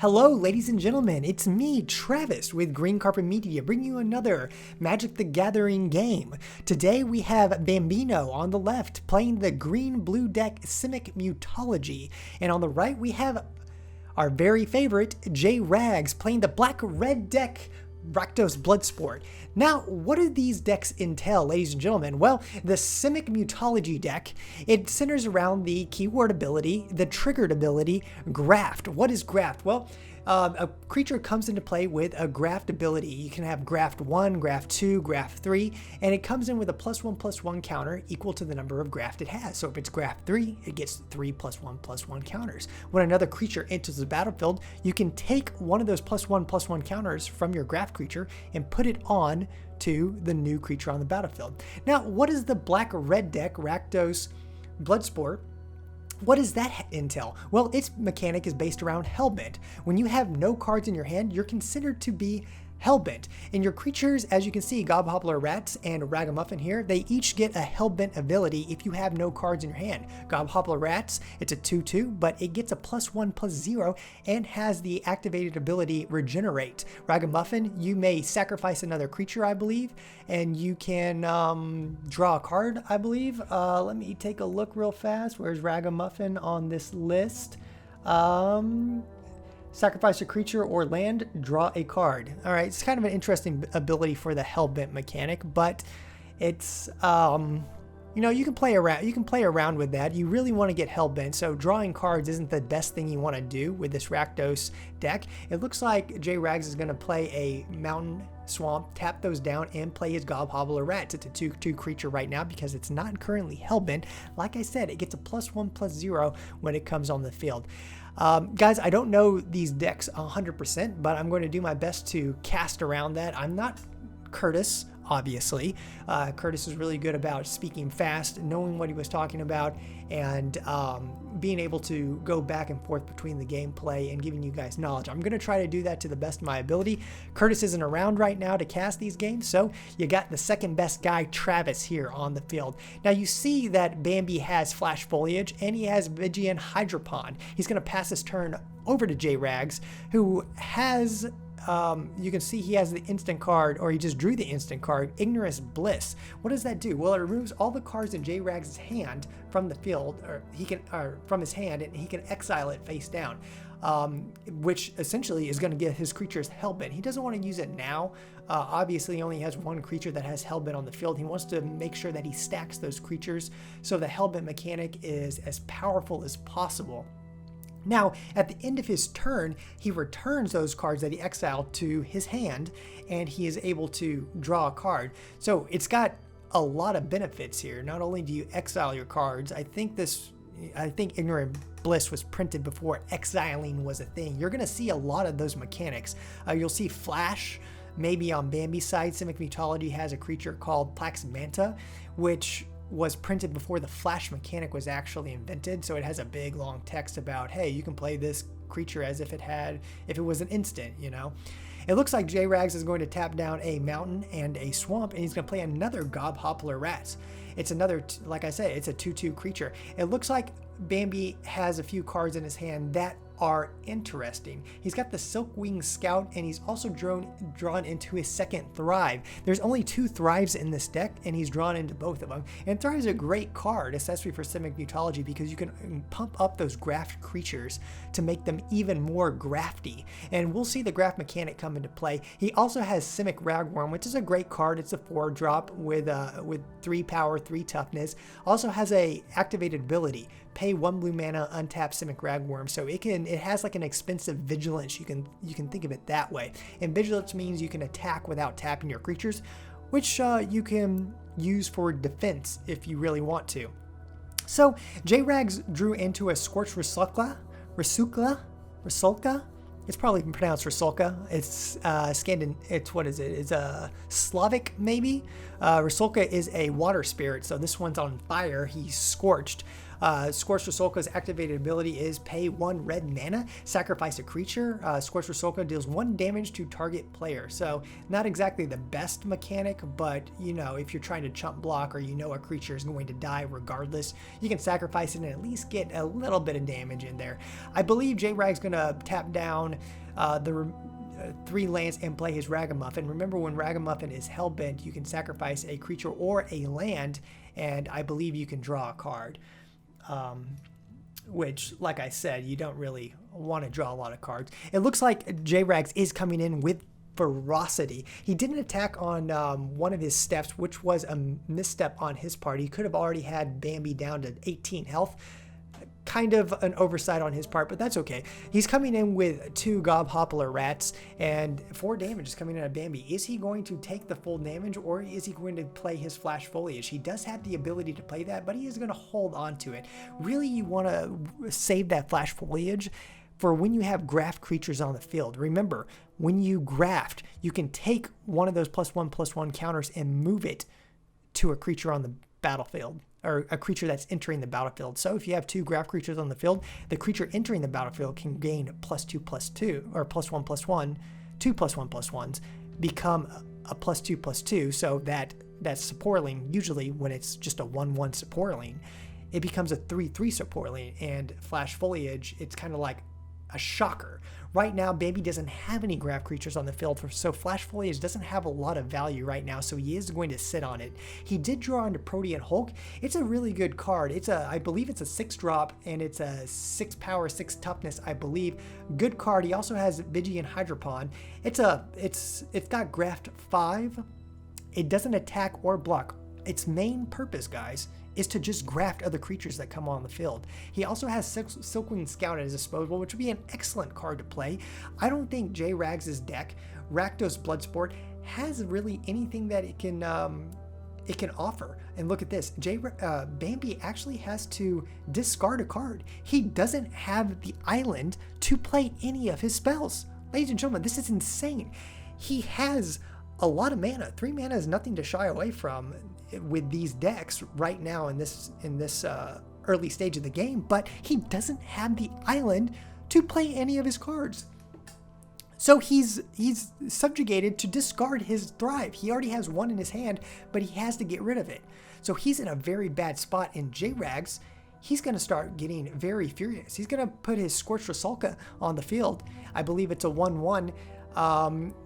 Hello, ladies and gentlemen, it's me, Travis, with Green Carpet Media, bringing you another Magic the Gathering game. Today we have Bambino on the left, playing the green-blue deck Simic Mutology, and on the right we have our very favorite, J Rags, playing the black-red deck Rakdos Bloodsport. Now, what do these decks entail, ladies and gentlemen? Well, the Simic Mutology deck, it centers around the keyword ability, the triggered ability, Graft. What is Graft? Well, a creature comes into play with a Graft ability. You can have Graft 1, Graft 2, Graft 3, and it comes in with a +1/+1 counter equal to the number of Graft it has. So if it's Graft 3, it gets 3 +1/+1 counters. When another creature enters the battlefield, you can take one of those +1/+1 counters from your Graft creature and put it on to the new creature on the battlefield. Now, what is the black-red deck, Rakdos Bloodsport? What does that entail? Well, its mechanic is based around Hellbent. When you have no cards in your hand, you're considered to be Hellbent. And your creatures, as you can see, Gobhoppler Rats and Ragamuffin here, they each get a Hellbent ability if you have no cards in your hand. Gobhoppler Rats, it's a 2/2, but it gets a +1/+0 and has the activated ability Regenerate. Ragamuffin, you may sacrifice another creature, I believe, and you can draw a card, I believe. Let me take a look real fast. Where's Ragamuffin on this list? Sacrifice a creature or land, draw a card. All right, it's kind of an interesting ability for the Hellbent mechanic, but it's you can play around. You can play around with that. You really want to get Hellbent, so drawing cards isn't the best thing you want to do with this Rakdos deck. It looks like J Rags is going to play a Mountain Swamp, tap those down, and play his Gobhoppler Rats. It's a 2/2 creature right now because it's not currently Hellbent. Like I said, it gets a +1/+0 when it comes on the field. Guys, I don't know these decks 100%, but I'm going to do my best to cast around that. I'm not Curtis, obviously. Curtis is really good about speaking fast, knowing what he was talking about, and being able to go back and forth between the gameplay and giving you guys knowledge. I'm going to try to do that to the best of my ability. Curtis isn't around right now to cast these games, so you got the second best guy, Travis, here on the field. Now you see that Bambi has Flash Foliage and he has Vigian Hydropon. He's going to pass his turn over to J Rags, who has you can see he has the instant card, or he just drew the instant card, Ignorance Bliss. What does that do? Well, it removes all the cards in J Rags' hand from the field, or from his hand, and he can exile it face down, which essentially is going to get his creatures Hellbent. He doesn't want to use it now. Obviously, he only has one creature that has Hellbent on the field. He wants to make sure that he stacks those creatures so the Hellbent mechanic is as powerful as possible. Now, at the end of his turn, he returns those cards that he exiled to his hand, and he is able to draw a card. So it's got a lot of benefits here. Not only do you exile your cards, I think Ignorant Bliss was printed before exiling was a thing. You're going to see a lot of those mechanics. You'll see Flash. Maybe on Bambi's side, Simic Mutology has a creature called Plax Manta, which was printed before the Flash mechanic was actually invented. So it has a big long text about, hey, you can play this creature as if it was an instant, you know. It looks like J Rags is going to tap down a mountain and a swamp, and he's going to play another Gobhoppler Rats. It's another, like I said, it's a 2/2 creature. It looks like Bambi has a few cards in his hand that are interesting. He's got the Silkwing Scout, and he's also drawn into his second Thrive. There's only 2 Thrives in this deck, and he's drawn into both of them. And Thrive is a great card, especially for Simic Mutology, because you can pump up those Graft creatures to make them even more grafty. And we'll see the Graft mechanic come into play. He also has Simic Ragworm, which is a great card. It's a 4-drop with 3 power, 3 toughness. Also has a activated ability. Pay 1 blue mana, untap Simic Ragworm. So it has like an expensive Vigilance. You can think of it that way. And Vigilance means you can attack without tapping your creatures, which you can use for defense if you really want to. So J Rags drew into a Scorched Rusulka. It's probably pronounced Rusulka. It's what is it? It's a Slavic, maybe. Rusulka is a water spirit, so this one's on fire. He's scorched. Scorched Rusalka's activated ability is pay 1 red mana, sacrifice a creature. Scorched Rusalka deals 1 damage to target player. So not exactly the best mechanic, but you know, if you're trying to chump block or you know a creature is going to die regardless, you can sacrifice it and at least get a little bit of damage in there. I believe J-Rag's going to tap down the 3 lands and play his Ragamuffin. Remember, when Ragamuffin is hellbent, you can sacrifice a creature or a land, and I believe you can draw a card. Which, like I said, you don't really want to draw a lot of cards. It looks like J-Rags is coming in with ferocity. He didn't attack on one of his steps, which was a misstep on his part. He could have already had Bambi down to 18 health. Kind of an oversight on his part, but that's okay. He's coming in with 2 Gobhoppler Rats, and 4 damage is coming in at Bambi. Is he going to take the full damage, or is he going to play his Flash Foliage? He does have the ability to play that, but he is going to hold on to it. Really, you want to save that Flash Foliage for when you have graft creatures on the field. Remember, when you graft, you can take one of those +1/+1 counters and move it to a creature on the battlefield, or a creature that's entering the battlefield. So if you have 2 graft creatures on the field, the creature entering the battlefield can gain +2/+2, or +1/+1, 2 +1/+1s, become a +2/+2, so that's supporting. Usually when it's just a 1/1 supporting, it becomes a 3/3 supporting, and Flash Foliage, it's kind of like a shocker. Right now, Bambi doesn't have any graft creatures on the field, so Flash Foliage doesn't have a lot of value right now, so he is going to sit on it. He did draw into Protean Hulk. It's a really good card. I believe it's a 6-drop, and it's a 6 power, 6 toughness, I believe. Good card. He also has Bigian Hydropon. It's got Graft 5. It doesn't attack or block. Its main purpose, guys, is to just graft other creatures that come on the field. He also has Silkwing Scout at his disposal, which would be an excellent card to play. I don't think J-Rags' deck, Rakdos Bloodsport, has really anything that it can offer. And look at this, Bambi actually has to discard a card. He doesn't have the island to play any of his spells. Ladies and gentlemen, this is insane. He has a lot of mana. 3 mana is nothing to shy away from with these decks right now in this early stage of the game, but he doesn't have the island to play any of his cards. So he's subjugated to discard his Thrive. He already has 1 in his hand, but he has to get rid of it. So he's in a very bad spot, and J-Rags, he's going to start getting very furious. He's going to put his Scorched Rusalka on the field. I believe it's a 1/1.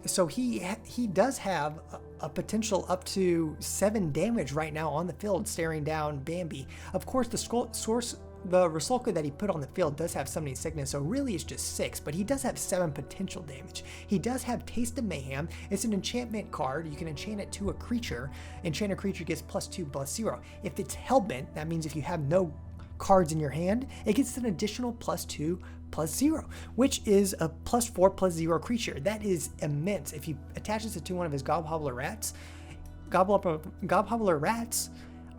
So he does have a potential up to 7 damage right now on the field, staring down Bambi. Of course, the Rusalka that he put on the field does have Summoning Sickness, so really it's just 6, but he does have 7 potential damage. He does have Taste of Mayhem. It's an enchantment card. You can enchant it to a creature. Enchant a creature gets +2/+0. If it's Hellbent, that means if you have no cards in your hand, it gets an additional +2/+0, which is a +4/+0 creature. That is immense. If he attaches it to one of his Gobhoppler Rats, Gobhoppler Rats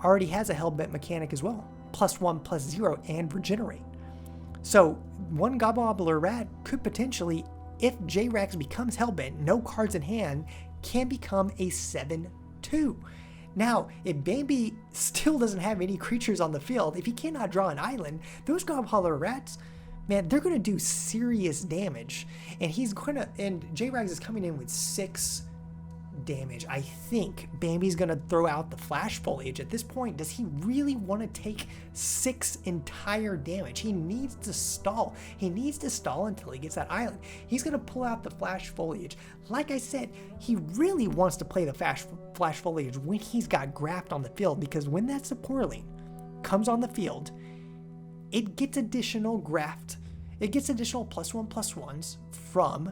already has a Hellbent mechanic as well, +1/+0 and regenerate. So one Gobhoppler Rat could potentially, if J-Rags becomes Hellbent, no cards in hand, can become a 7/2. Now, if Bambi still doesn't have any creatures on the field, if he cannot draw an island, those Gobhoppler Rats, man, they're going to do serious damage. And J-Rags is coming in with 6 damage. I think Bambi's going to throw out the Flash Foliage. At this point, does he really want to take 6 entire damage? He needs to stall. He needs to stall until he gets that island. He's going to pull out the Flash Foliage. Like I said, he really wants to play the Flash Foliage when he's got graft on the field, because when that Supporling comes on the field, it gets additional graft. It gets additional +1/+1s from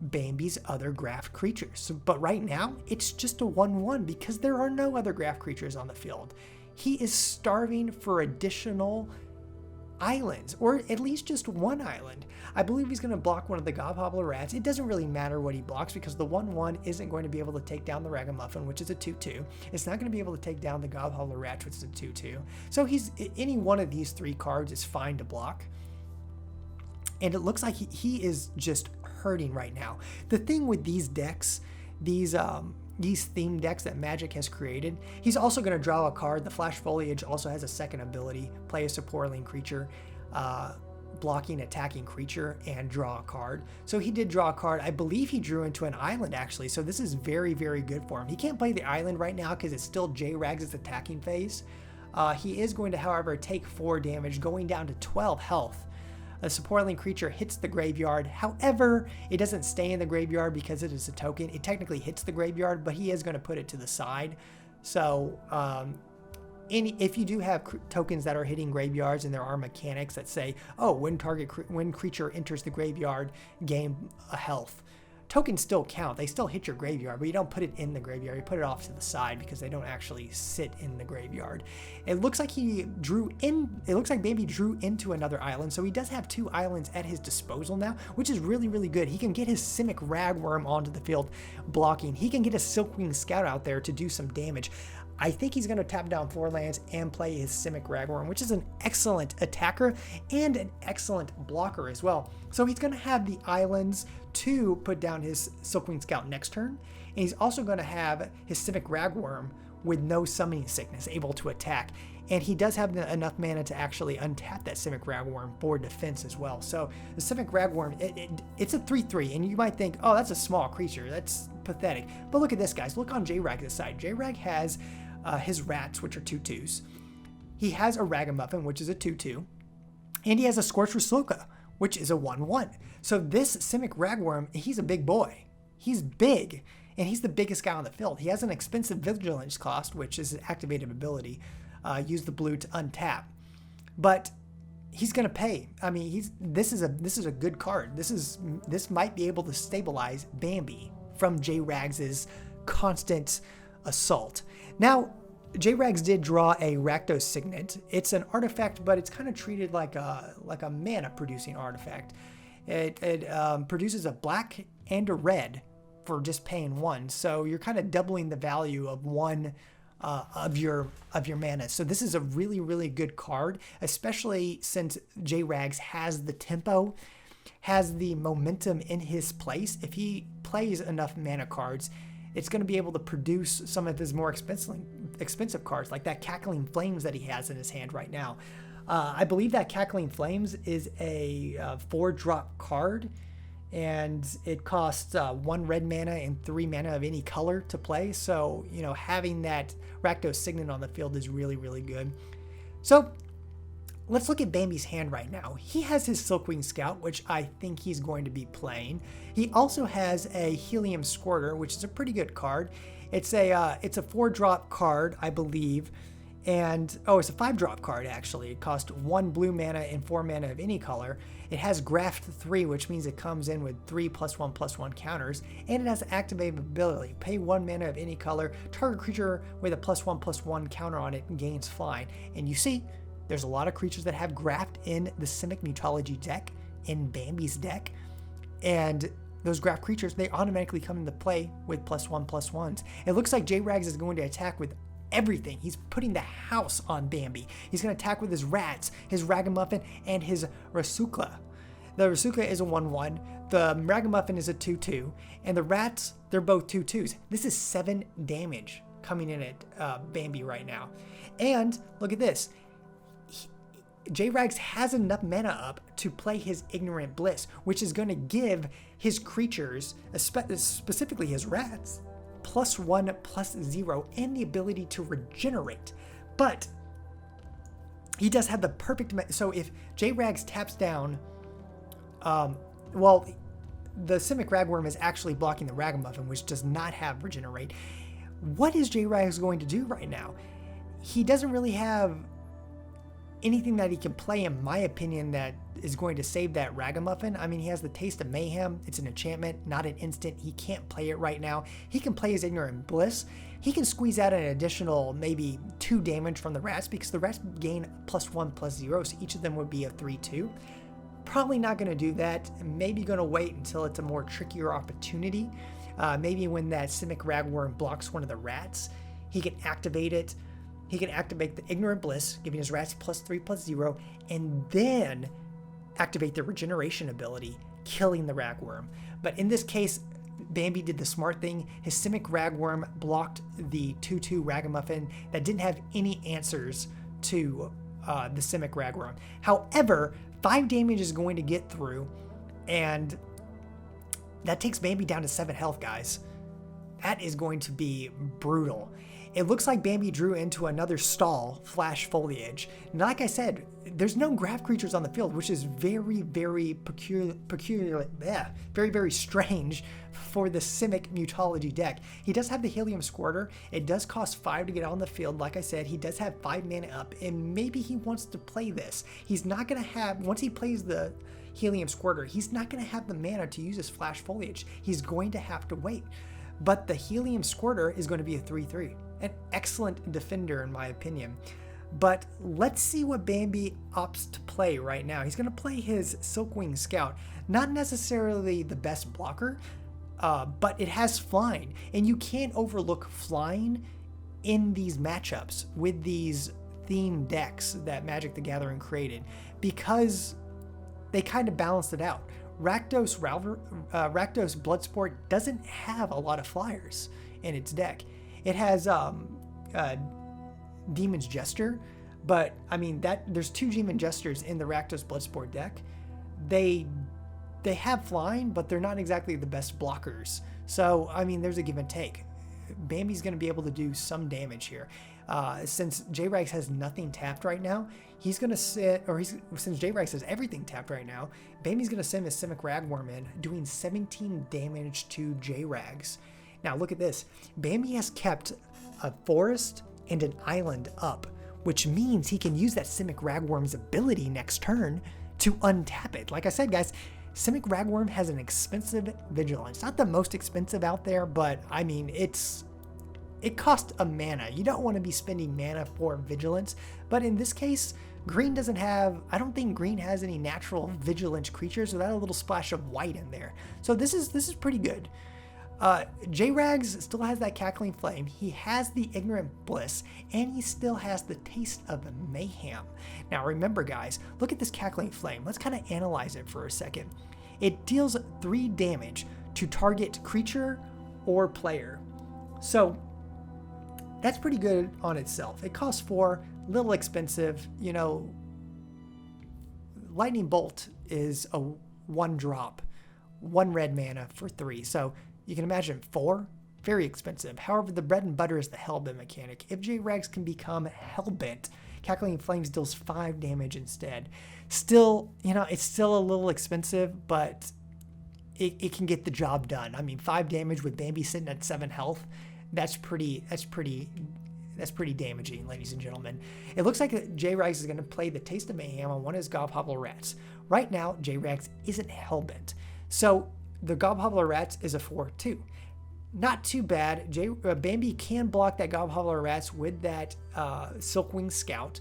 Bambi's other graft creatures. But right now, it's just a 1/1 because there are no other graft creatures on the field. He is starving for additional islands, or at least just 1 island. I believe he's going to block one of the Gobhoppler Rats. It doesn't really matter what he blocks because the 1/1 isn't going to be able to take down the Ragamuffin, which is a 2/2. It's not going to be able to take down the Gobhoppler Rat, which is a 2/2. So any one of these 3 cards is fine to block. And it looks like he is just hurting right now. The thing with these decks, these these theme decks that Magic has created. He's also going to draw a card. The Flash Foliage also has a second ability: play a support lane creature, blocking attacking creature, and draw a card. So he did draw a card. I believe he drew into an island actually, so this is very, very good for him. He can't play the island right now because it's still J-Rags' attacking phase. He is going to, however, take 4 damage, going down to 12 health. A support lane creature hits the graveyard. However, it doesn't stay in the graveyard because it is a token. It technically hits the graveyard, but he is going to put it to the side. So if you do have tokens that are hitting graveyards and there are mechanics that say, oh, when creature enters the graveyard, gain a health. Tokens still count. They still hit your graveyard, but you don't put it in the graveyard. You put it off to the side because they don't actually sit in the graveyard. It looks like Bambi drew into another island, so he does have 2 islands at his disposal now, which is really, really good. He can get his Simic Ragworm onto the field blocking. He can get a Silkwing Scout out there to do some damage. I think he's going to tap down 4 lands and play his Simic Ragworm, which is an excellent attacker and an excellent blocker as well. So he's going to have the islands to put down his Silkwing Scout next turn, and he's also going to have his Simic Ragworm with no summoning sickness, able to attack. And he does have enough mana to actually untap that Simic Ragworm for defense as well. So the Simic Ragworm, it's a 3/3, and you might think, oh, that's a small creature. That's pathetic. But look at this, guys. Look on J-Rag's side. J-Rag has his rats, which are 2/2s. He has a Ragamuffin, which is a 2/2. And he has a Scorched Rusuka, which is a 1/1. So this Simic Ragworm, he's a big boy. He's big, and he's the biggest guy on the field. He has an expensive Vigilance cost, which is an activated ability. Use the blue to untap. But he's going to pay. I mean, this is a good card. This might be able to stabilize Bambi from J-Rags' constant assault. Now, J-Rags did draw a Rakdos Signet. It's an artifact, but it's kind of treated like a mana producing artifact. It produces a black and a red for just paying 1. So you're kind of doubling the value of 1 of your mana. So this is a really, really good card, especially since J-Rags has the tempo, has the momentum in his place. If he plays enough mana cards, it's going to be able to produce some of his more expensive cards, like that Cackling Flames that he has in his hand right now. I believe that Cackling Flames is a 4-drop card, and it costs 1 red mana and 3 mana of any color to play. So, having that Rakdos Signet on the field is really, really good. So let's look at Bambi's hand right now. He has his Silkwing Scout, which I think he's going to be playing. He also has a Helium Squirter, which is a pretty good card. It's a 4-drop card, I believe. And, it's a 5-drop card, actually. It costs 1 blue mana and 4 mana of any color. It has Graft 3, which means it comes in with 3 +1/+1 counters. And it has activated ability. Pay 1 mana of any color. Target creature with a +1/+1 counter on it and gains flying. And you see, there's a lot of creatures that have Graft in the Simic Mutology deck, in Bambi's deck. And those Graft creatures, they automatically come into play with +1/+1s. It looks like J-Rags is going to attack with everything. He's putting the house on Bambi. He's going to attack with his rats, his Ragamuffin, and his Rusuka. The Rusuka is a 1/1. The Ragamuffin is a 2/2. And the rats, they're both 2/2s. This is 7 damage coming in at Bambi right now. And look at this. J-Rags has enough mana up to play his Ignorant Bliss, which is going to give his creatures, specifically his rats, +1/+0 and the ability to regenerate. But he does have the perfect... So if J-Rags taps down... the Simic Ragworm is actually blocking the Ragamuffin, which does not have regenerate. What is J-Rags going to do right now? He doesn't really have anything that he can play, in my opinion, that is going to save that Ragamuffin. I mean, he has the Taste of Mayhem. It's an enchantment, not an instant. He can't play it right now. He can play his Ignorant Bliss. He can squeeze out an additional maybe 2 damage from the rats, because the rats gain +1/+0, so each of them would be a 3/2. Probably not going to do that. Maybe going to wait until it's a more trickier opportunity. Maybe when that Simic Ragworm blocks one of the rats, he can activate it. He can activate the Ignorant Bliss, giving his rats +3/+0, and then activate the regeneration ability, killing the Ragworm. But in this case, Bambi did the smart thing. His Simic Ragworm blocked the 2/2 Ragamuffin that didn't have any answers to the Simic Ragworm. However, 5 damage is going to get through, and that takes Bambi down to 7 health, guys. That is going to be brutal. It looks like Bambi drew into another stall, Flash Foliage. And like I said, there's no graph creatures on the field, which is very, very very strange for the Simic Mutology deck. He does have the Helium Squirter. It does cost 5 to get on the field. Like I said, he does have 5 mana up, and maybe he wants to play this. He's not going to have, once he plays the Helium Squirter, he's not going to have the mana to use his Flash Foliage. He's going to have to wait. But the Helium Squirter is going to be a 3/3. An excellent defender, in my opinion. But let's see what Bambi opts to play right now. He's going to play his Silkwing Scout. Not necessarily the best blocker, but it has flying. And you can't overlook flying in these matchups with these theme decks that Magic the Gathering created, because they kind of balanced it out. Rakdos Bloodsport doesn't have a lot of flyers in its deck. It has Demon's Jester, but I mean there's 2 Demon Jesters in the Rakdos Bloodsport deck. They have flying, but they're not exactly the best blockers. So I mean, there's a give and take. Bambi's going to be able to do some damage here. Since J-Rags has nothing tapped right now, he's going to sit, or since J-Rags has everything tapped right now, Bambi's going to send his Simic Ragworm in, doing 17 damage to J-Rags. Now look at this. Bambi has kept a forest and an island up, which means he can use that Simic Ragworm's ability next turn to untap it. Like I said, guys, Simic Ragworm has an expensive vigilance. Not the most expensive out there, but I mean, it costs a mana. You don't want to be spending mana for vigilance, but in this case, green doesn't have, I don't think green has any natural vigilance creatures without a little splash of white in there. So this is pretty good. J-Rags still has that Cackling Flame. He has the Ignorant Bliss, and he still has the Taste of Mayhem. Now remember, guys, look at this Cackling Flame. Let's kind of analyze it for a second. It deals 3 damage to target creature or player. So that's pretty good on itself. It costs 4, little expensive. You know, Lightning Bolt is a 1 drop, 1 red mana for 3. So you can imagine 4, very expensive. However, the bread and butter is the Hellbent mechanic. If J-Rags can become Hellbent, Cackling Flames deals 5 damage instead. Still, you know, it's still a little expensive, but it can get the job done. I mean, 5 damage with Bambi sitting at 7 health, that's pretty damaging, ladies and gentlemen. It looks like J-Rags is going to play the Taste of Mayhem on one of his Gobhobbler Rats. Right now, J-Rags isn't Hellbent. So the Gobhobbler Rats is a 4/2. Not too bad. Bambi can block that Gobhobbler Rats with that Silkwing Scout.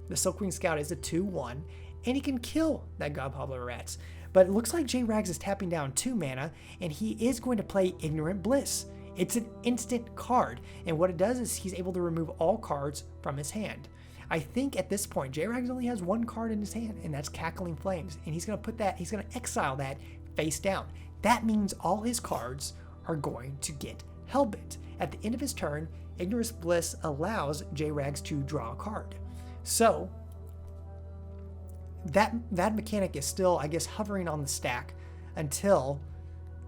The Silkwing Scout is a 2/1, and he can kill that Gobhobbler Rats. But it looks like J-Rags is tapping down 2 mana, and he is going to play Ignorant Bliss. It's an instant card, and what it does is he's able to remove all cards from his hand. I think at this point, J-Rags only has 1 card in his hand, and that's Cackling Flames, and he's going to exile that face down. That means all his cards are going to get Hellbent. At the end of his turn, Ignorance Bliss allows J-Rags to draw a card. So that mechanic is still, I guess, hovering on the stack until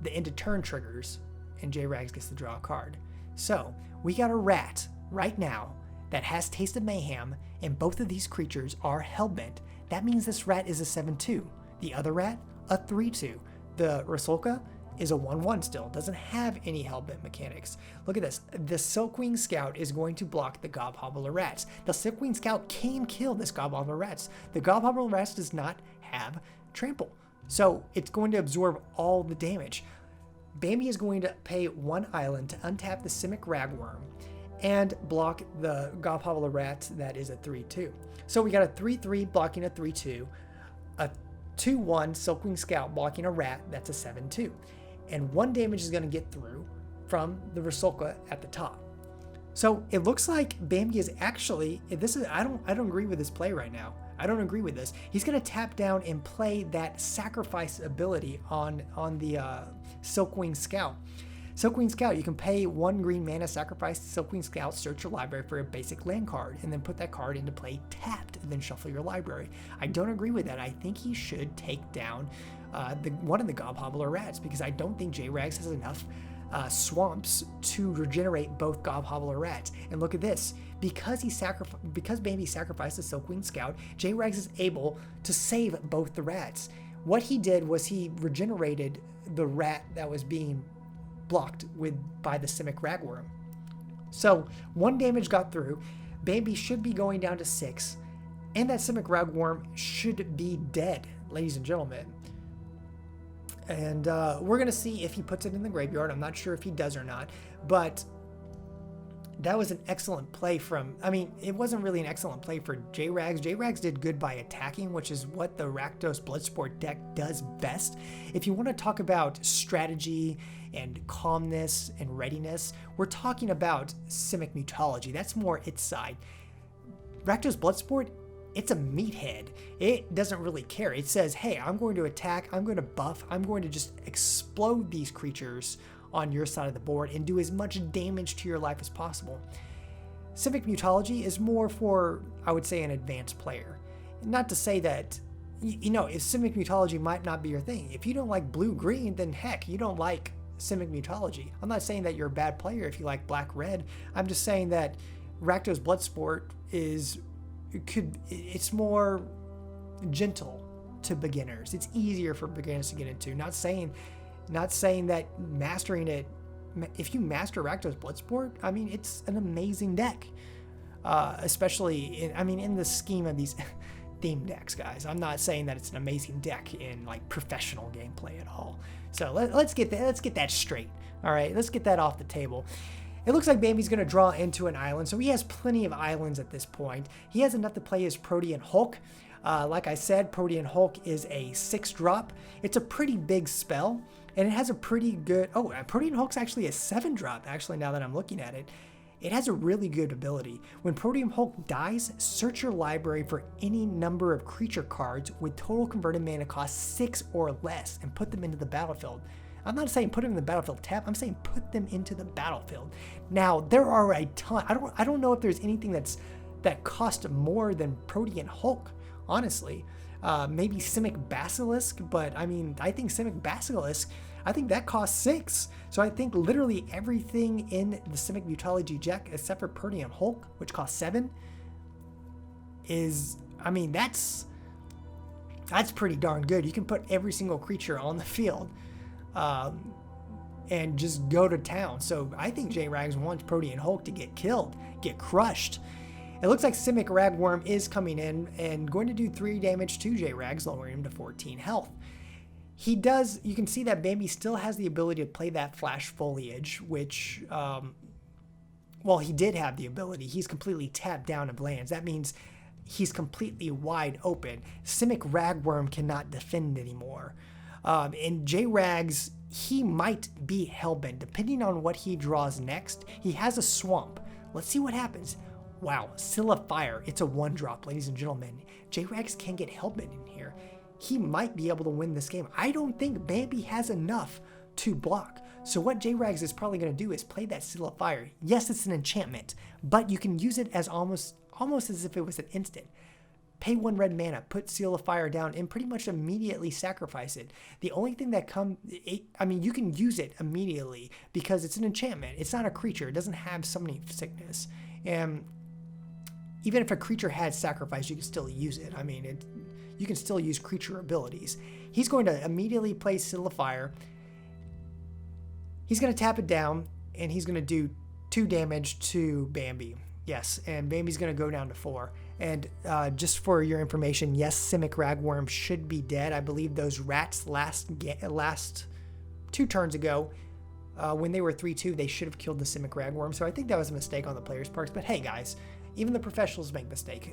the end of turn triggers and J-Rags gets to draw a card. So we got a rat right now that has Taste of Mayhem, and both of these creatures are Hellbent. That means this rat is a 7/2. The other rat, a 3/2. The Rasulka is a 1/1 still, doesn't have any Hellbent mechanics. Look at this. The Silkwing Scout is going to block the Gobhobbler Rats. The Silkwing Scout can kill this Gobhobbler Rats. The Gobhobbler Rats does not have Trample, so it's going to absorb all the damage. Bambi is going to pay 1 island to untap the Simic Ragworm and block the Gobhobbler Rat that is a 3/2. So we got a 3/3 blocking a 3/2, a 2/1 Silkwing Scout blocking a rat that's a 7/2, and 1 damage is going to get through from the Rasulka at the top. So it looks like Bambi is actually, I don't agree with this play right now. I don't agree with this. He's going to tap down and play that sacrifice ability on the Silkwing Scout. Silkwing Scout, you can pay 1 green mana, sacrifice Silkwing Scout, search your library for a basic land card, and then put that card into play tapped, and then shuffle your library. I don't agree with that. I think he should take down one of the Gobhobbler rats, because I don't think J-Rags has enough swamps to regenerate both Gobhobbler rats. And look at this. Because Bambi sacrificed the Silkwing Scout, J-Rags is able to save both the rats. What he did was he regenerated the rat that was being blocked by the Simic Ragworm. So 1 damage got through. Bambi should be going down to 6, and that Simic Ragworm should be dead, ladies and gentlemen. And we're gonna see if he puts it in the graveyard. I'm not sure if he does or not, but that was an excellent play from, I mean, it wasn't really an excellent play for J-Rags. J-Rags did good by attacking, which is what the Rakdos Bloodsport deck does best. If you want to talk about strategy and calmness and readiness, we're talking about Simic Mutology. That's more its side. Rakdos Bloodsport, it's a meathead. It doesn't really care. It says, hey, I'm going to attack, I'm going to buff, I'm going to just explode these creatures on your side of the board and do as much damage to your life as possible. Simic Mutology is more for, I would say, an advanced player. Not to say that, if Simic Mutology might not be your thing. If you don't like blue-green, then heck, you don't like Simic Mutology. I'm not saying that you're a bad player if you like black-red. I'm just saying that Rakdos Bloodsport it's more gentle to beginners. It's easier for beginners to get into. Not saying that mastering it, if you master Rakdos Bloodsport, I mean, it's an amazing deck. Especially in the scheme of these theme decks, guys. I'm not saying that it's an amazing deck in like professional gameplay at all. So let's get that straight. All right, let's get that off the table. It looks like Bambi's going to draw into an island, so he has plenty of islands at this point. He has enough to play his Protean Hulk. Like I said, Protean Hulk is a 6-drop. It's a pretty big spell, and it has a pretty good... Oh, Protean Hulk's actually a 7-drop, actually, now that I'm looking at it. It has a really good ability. When Protean Hulk dies, search your library for any number of creature cards with total converted mana cost 6 or less and put them into the battlefield. I'm not saying put them in the battlefield tap, I'm saying put them into the battlefield. Now, there are a ton. I don't know if there's anything that cost more than Protean Hulk, honestly. Maybe Simic Basilisk, but I mean, I think Simic Basilisk, I think that costs 6. So I think literally everything in the Simic Mutology deck, except for Protean Hulk, which costs 7, is, I mean, that's pretty darn good. You can put every single creature on the field and just go to town. So I think J-Rags wants Protean Hulk to get killed, get crushed. It looks like Simic Ragworm is coming in and going to do 3 damage to J-Rags, lowering him to 14 health. He does, you can see that Bambi still has the ability to play that Flash Foliage, which, well, he did have the ability. He's completely tapped down of lands. That means he's completely wide open. Simic Ragworm cannot defend anymore. And J-Rags, he might be hellbent. Depending on what he draws next, he has a swamp. Let's see what happens. Wow, Seal of Fire. It's a 1-drop, ladies and gentlemen. J-Rags can get hellbent in here. He might be able to win this game. I don't think Bambi has enough to block. So what J-Rags is probably going to do is play that Seal of Fire. Yes, it's an enchantment, but you can use it as almost as if it was an instant. Pay 1 red mana, put Seal of Fire down, and pretty much immediately sacrifice it. The only thing that you can use it immediately because it's an enchantment. It's not a creature. It doesn't have summoning sickness. And even if a creature had sacrifice, you can still use it. I mean, you can still use creature abilities. He's going to immediately play Seal of Fire. He's going to tap it down, and he's going to do 2 damage to Bambi. Yes, and Bambi's going to go down to 4. And just for your information, yes, Simic Ragworm should be dead. I believe those rats last 2 turns ago, when they were 3-2, they should have killed the Simic Ragworm. So I think that was a mistake on the players' parts. But hey, guys, even the professionals make mistakes.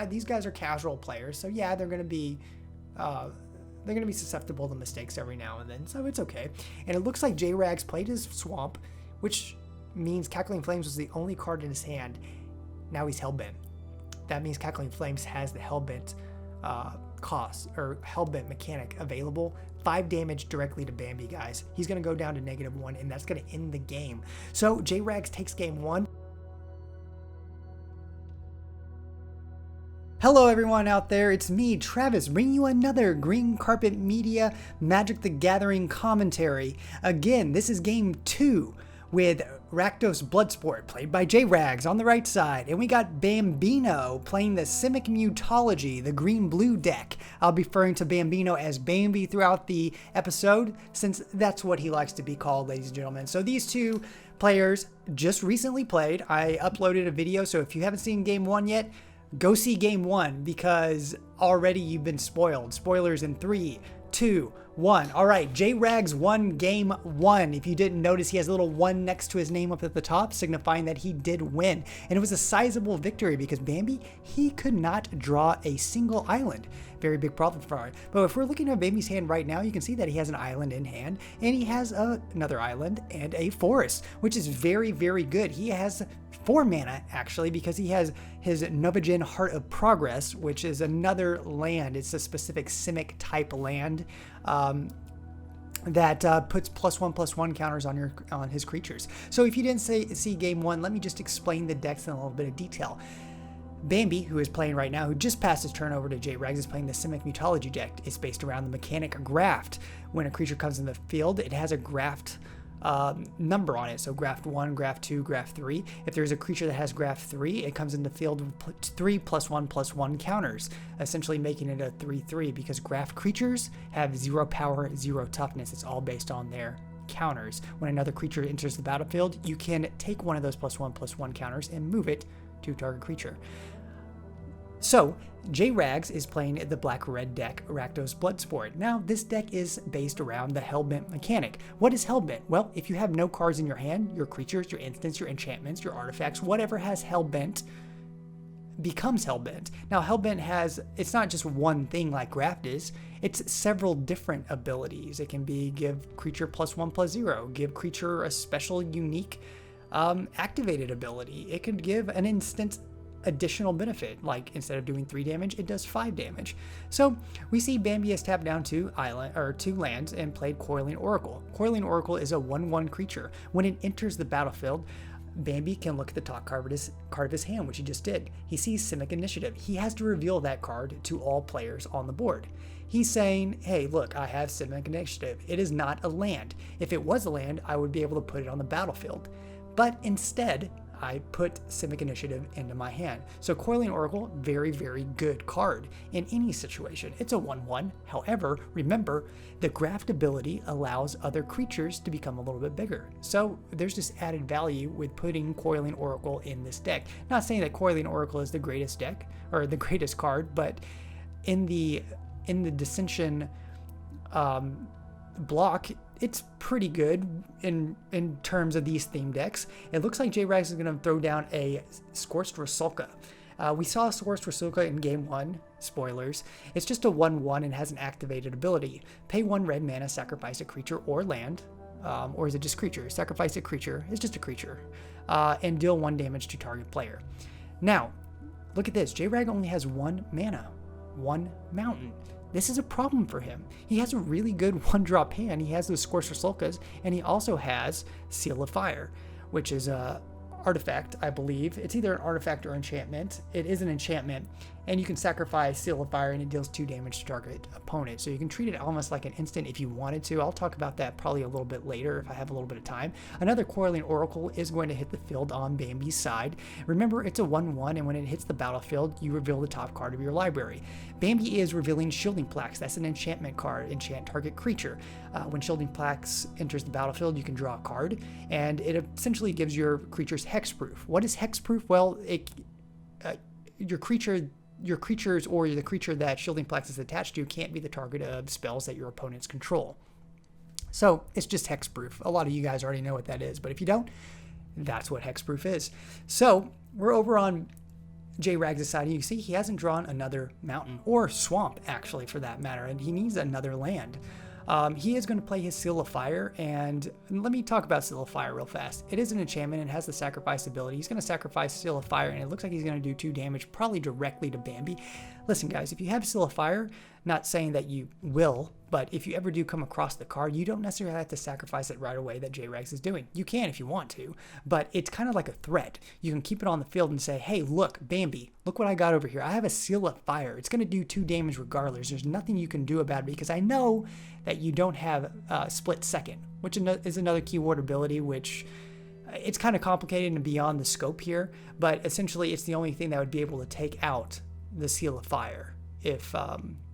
These guys are casual players, so yeah, they're going to be susceptible to mistakes every now and then. So it's okay. And it looks like J-Rags played his swamp, which means Cackling Flames was the only card in his hand. Now he's Hellbent. That means Cackling Flames has the Hellbent cost or Hellbent mechanic available. 5 damage directly to Bambi, guys. He's going to go down to -1, and that's going to end the game. So J-Rags takes game 1. Hello everyone out there, it's me, Travis, bringing you another Green Carpet Media Magic the Gathering commentary. Again, this is game 2 with Rakdos Bloodsport, played by J-Rags on the right side. And we got Bambino playing the Simic Mutology, the green-blue deck. I'll be referring to Bambino as Bambi throughout the episode, since that's what he likes to be called, ladies and gentlemen. So these two players just recently played. I uploaded a video, so if you haven't seen game 1 yet, go see game 1 because already you've been spoiled. Spoilers in 3, 2, 1. All right, J-Rags won game 1. If you didn't notice, he has a little 1 next to his name up at the top, signifying that he did win. And it was a sizable victory because Bambi, he could not draw a single island. Very big problem for him. But if we're looking at Bambi's hand right now, you can see that he has an island in hand, and he has another island and a forest, which is very, very good. He has 4 mana, actually, because he has his Novagen Heart of Progress, which is another land. It's a specific Simic type land that puts +1/+1 counters on his creatures. So if you didn't see game 1, let me just explain the decks in a little bit of detail. Bambi, who is playing right now, who just passed his turn over to J-Rags, is playing the Simic Mutology deck. It's based around the mechanic Graft. When a creature comes in the field, it has a Graft number on it. So Graft 1, Graft 2, Graft 3. If there's a creature that has Graft 3, it comes in the field with 3 +1/+1 counters, essentially making it a 3/3 because Graft creatures have 0 power, 0 toughness. It's all based on their counters. When another creature enters the battlefield, you can take one of those +1/+1 counters and move it to target creature. So, J-Rags is playing the black-red deck, Rakdos Bloodsport. Now, this deck is based around the Hellbent mechanic. What is Hellbent? Well, if you have no cards in your hand, your creatures, your instants, your enchantments, your artifacts, whatever has Hellbent becomes Hellbent. Now, Hellbent it's not just one thing like Graft is, it's several different abilities. It can be give creature +1/+0, give creature a special, unique, activated ability. It could give an instant additional benefit, like instead of doing 3 damage, it does 5 damage. So we see Bambi has tapped down 2 lands and played Coiling Oracle. Coiling Oracle is a 1/1 creature. When it enters the battlefield, Bambi can look at the top card of his hand, which he just did. He sees Simic Initiative. He has to reveal that card to all players on the board. He's saying, hey, look, I have Simic Initiative. It is not a land. If it was a land, I would be able to put it on the battlefield. But instead, I put Simic Initiative into my hand. So Coiling Oracle, very, very good card in any situation. It's a 1/1. However, remember, the Graft ability allows other creatures to become a little bit bigger. So there's this added value with putting Coiling Oracle in this deck. Not saying that Coiling Oracle is the greatest deck or the greatest card, but in the Dissension block, it's pretty good in terms of these theme decks. It looks like J-Rags is going to throw down a Scorched Rusalka. We saw Scorched Rusalka in game 1. Spoilers. It's just a 1/1 and has an activated ability. Pay 1 red mana, sacrifice a creature or land. Or is it just creature? Sacrifice a creature. It's just a creature. And deal 1 damage to target player. Now, look at this. J-Rag only has 1 mana. 1 mountain. This is a problem for him. He has a really good 1-drop hand. He has those Scorched Rusalkas, and he also has Seal of Fire, which is a artifact, I believe. It's either an artifact or enchantment. It is an enchantment, and you can sacrifice Seal of Fire, and it deals 2 damage to target opponent. So you can treat it almost like an instant if you wanted to. I'll talk about that probably a little bit later if I have a little bit of time. Another Coiling Oracle is going to hit the field on Bambi's side. Remember, it's a 1/1, and when it hits the battlefield, you reveal the top card of your library. Bambi is revealing Shielding Plaques. That's an enchantment card. Enchant target creature. When Shielding Plaques enters the battlefield, you can draw a card, and it essentially gives your creatures hexproof. What is hexproof? Well, your creatures or the creature that Shielding Plaques is attached to can't be the target of spells that your opponents control. So it's just hexproof. A lot of you guys already know what that is, but if you don't, that's what hexproof is. So we're over on J-Rags' side, and you see he hasn't drawn another mountain or swamp, actually, for that matter, and he needs another land. He is going to play his Seal of Fire, and let me talk about Seal of Fire real fast. It is an enchantment and has the sacrifice ability. He's going to sacrifice Seal of Fire, and it looks like he's going to do 2 damage, probably directly to Bambi. Listen, guys, if you have Seal of Fire, not saying that you will, but if you ever do come across the card, you don't necessarily have to sacrifice it right away that J-Rags is doing. You can if you want to, but it's kind of like a threat. You can keep it on the field and say, hey, look, Bambi, look what I got over here. I have a Seal of Fire. It's going to do 2 damage regardless. There's nothing you can do about it because I know that you don't have Split Second, which is another keyword ability, which it's kind of complicated and beyond the scope here, but essentially it's the only thing that would be able to take out the Seal of Fire if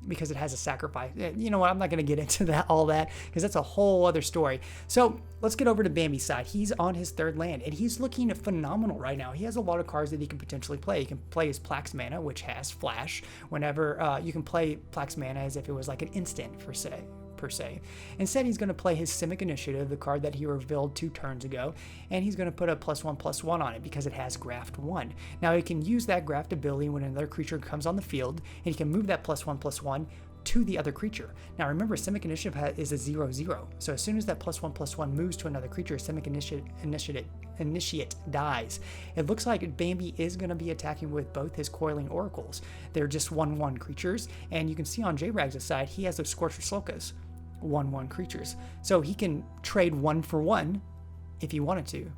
because it has a sacrifice. You know what, I'm not going to get into all that because that's a whole other story. So let's get over to Bambi's side. He's on his 3rd land and he's looking phenomenal right now. He has a lot of cards that he can potentially play. He can play his Plax Mana, which has Flash. Whenever you can play Plax Mana as if it was like an instant per se. Instead, he's going to play his Simic Initiative, the card that he revealed 2 turns ago, and he's going to put a +1/+1 on it because it has Graft 1. Now, he can use that Graft ability when another creature comes on the field, and he can move that +1/+1 to the other creature. Now, remember, Simic Initiative is a 0/0, so as soon as that +1/+1 moves to another creature, Simic Initiate dies. It looks like Bambi is going to be attacking with both his Coiling Oracles. They're just 1/1 creatures, and you can see on J-Rags' side, he has those Scorcher Sulkas. 1/1 creatures. So he can trade 1 for 1 if he wanted to.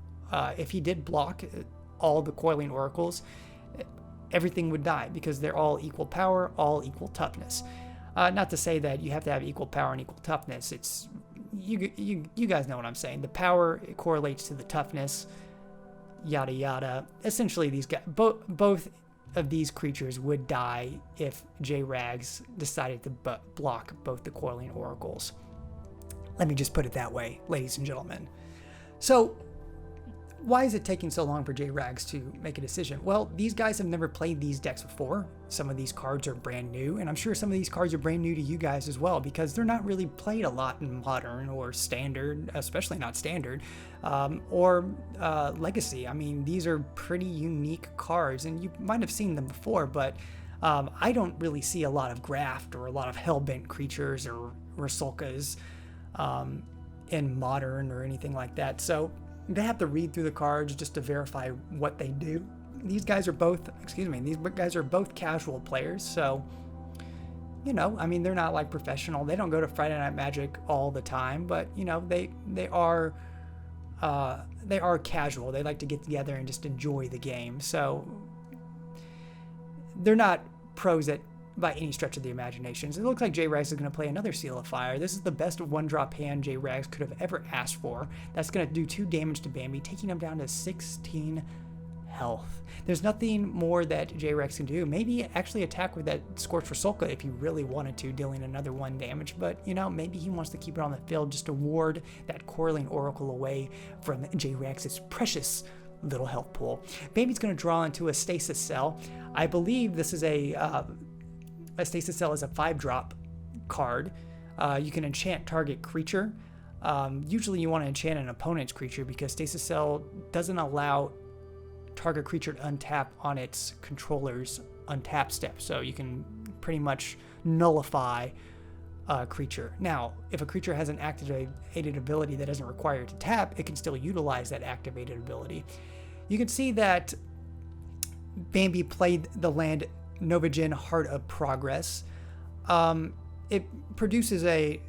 If he did block all the Coiling Oracles, everything would die because they're all equal power, all equal toughness. Not to say that you have to have equal power and equal toughness. It's you guys know what I'm saying. The power correlates to the toughness, yada yada. Essentially, these guys, both of these creatures would die if J-Rags decided to block both the Coiling Oracles. Let me just put it that way, ladies and gentlemen. So, why is it taking so long for J-Rags to make a decision? Well, these guys have never played these decks before. Some of these cards are brand new, and I'm sure some of these cards are brand new to you guys as well, because they're not really played a lot in Modern or Standard, especially not Standard, or Legacy. I mean, these are pretty unique cards, and you might have seen them before, but I don't really see a lot of Graft or a lot of Hellbent creatures or Rusulkas in Modern or anything like that. So they have to read through the cards just to verify what they do. These guys are both casual players, so, you know, I mean, they're not like professional. They don't go to Friday Night Magic all the time, but, you know, they are casual. They like to get together and just enjoy the game. So they're not pros by any stretch of the imagination. So it looks like J-Rags is going to play another Seal of Fire. This is the best 1-drop hand J-Rags could have ever asked for. That's going to do 2 damage to Bambi, taking him down to 16 health. There's nothing more that J-Rags can do. Maybe actually attack with that Scorch Rusulka if he really wanted to, dealing another 1 damage. But, you know, maybe he wants to keep it on the field just to ward that Coiling Oracle away from J-Rags' precious little health pool. Bambi's going to draw into a Stasis Cell. I believe this is a Stasis Cell is a 5-drop card. You can enchant target creature. Usually you want to enchant an opponent's creature because Stasis Cell doesn't allow target creature to untap on its controller's untap step. So you can pretty much nullify a creature. Now, if a creature has an activated ability that doesn't require it to tap, it can still utilize that activated ability. You can see that Bambi played the land Novagen Heart of Progress. It produces a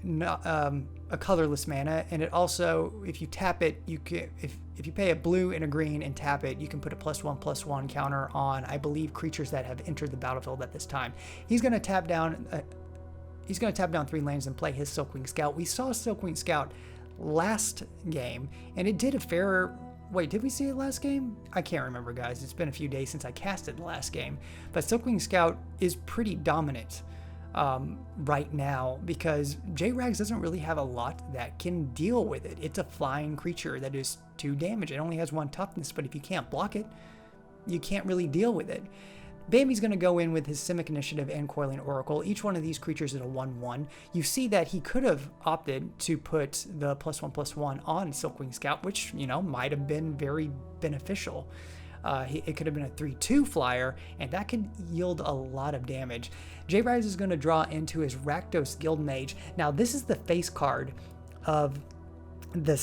colorless mana, and it also, if you tap it, you can, if you pay a blue and a green and tap it, you can put a +1/+1 counter on, I believe, creatures that have entered the battlefield at this time. He's going to tap down 3 lands and play his Silkwing Scout. We saw Silkwing Scout last game, and it did a fair. Wait, did we see it last game? I can't remember, guys. It's been a few days since I casted the last game. But Silkwing Scout is pretty dominant right now because J-Rags doesn't really have a lot that can deal with it. It's a flying creature that is 2 damage. It only has 1 toughness, but if you can't block it, you can't really deal with it. Bambi's going to go in with his Simic Initiative and Coiling Oracle. Each one of these creatures is a 1/1. You see that he could have opted to put the +1/+1 on Silkwing Scout, which, you know, might have been very beneficial. It could have been a 3/2 flyer, and that could yield a lot of damage. J-Rags is going to draw into his Rakdos Guildmage. Now, this is the face card of the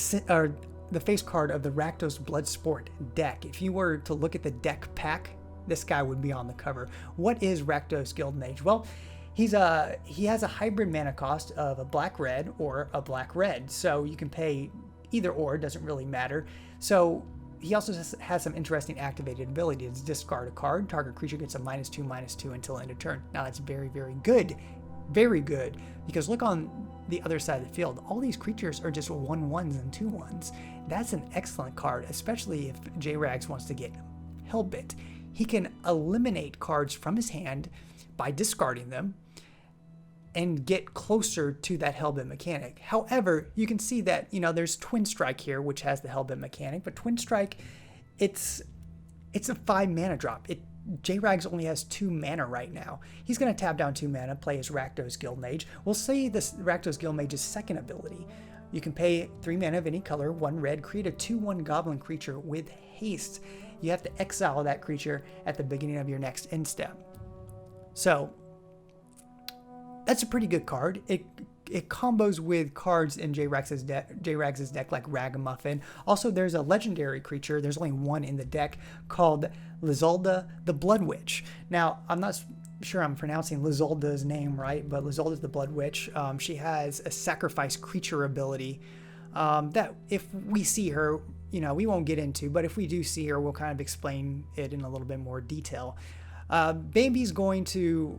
face card of the Rakdos Bloodsport deck. If you were to look at the deck pack, this guy would be on the cover. What is Rakdos Guildmage? Well, he has a hybrid mana cost of a black-red or a black-red, so you can pay either or, it doesn't really matter. So he also has some interesting activated abilities. Discard a card, target creature gets a -2/-2 until end of turn. Now that's very, very good. Very good, because look on the other side of the field. All these creatures are just 1/1s and 2/1s. That's an excellent card, especially if J-Rags wants to get Hellbent. He can eliminate cards from his hand by discarding them and get closer to that Hellbent mechanic. However, you can see that, there's Twin Strike here, which has the Hellbent mechanic, but Twin Strike, it's a 5 mana drop. J-Rags only has 2 mana right now. He's going to tap down 2 mana, play his Rakdos Guildmage. We'll say this Rakdos Guildmage's second ability. You can pay 3 mana of any color, 1 red, create a 2/1 goblin creature with haste. You have to exile that creature at the beginning of your next end step. So, that's a pretty good card. It combos with cards in J-Rags' deck like Ragamuffin. Also, there's a legendary creature. There's only one in the deck called Lizalda the Blood Witch. Now, I'm not sure I'm pronouncing Lizalda's name right, but Lizalda's the Blood Witch. She has a sacrifice creature ability that if we see her, we won't get into, but if we do see her, we'll kind of explain it in a little bit more detail. Bambi's going to...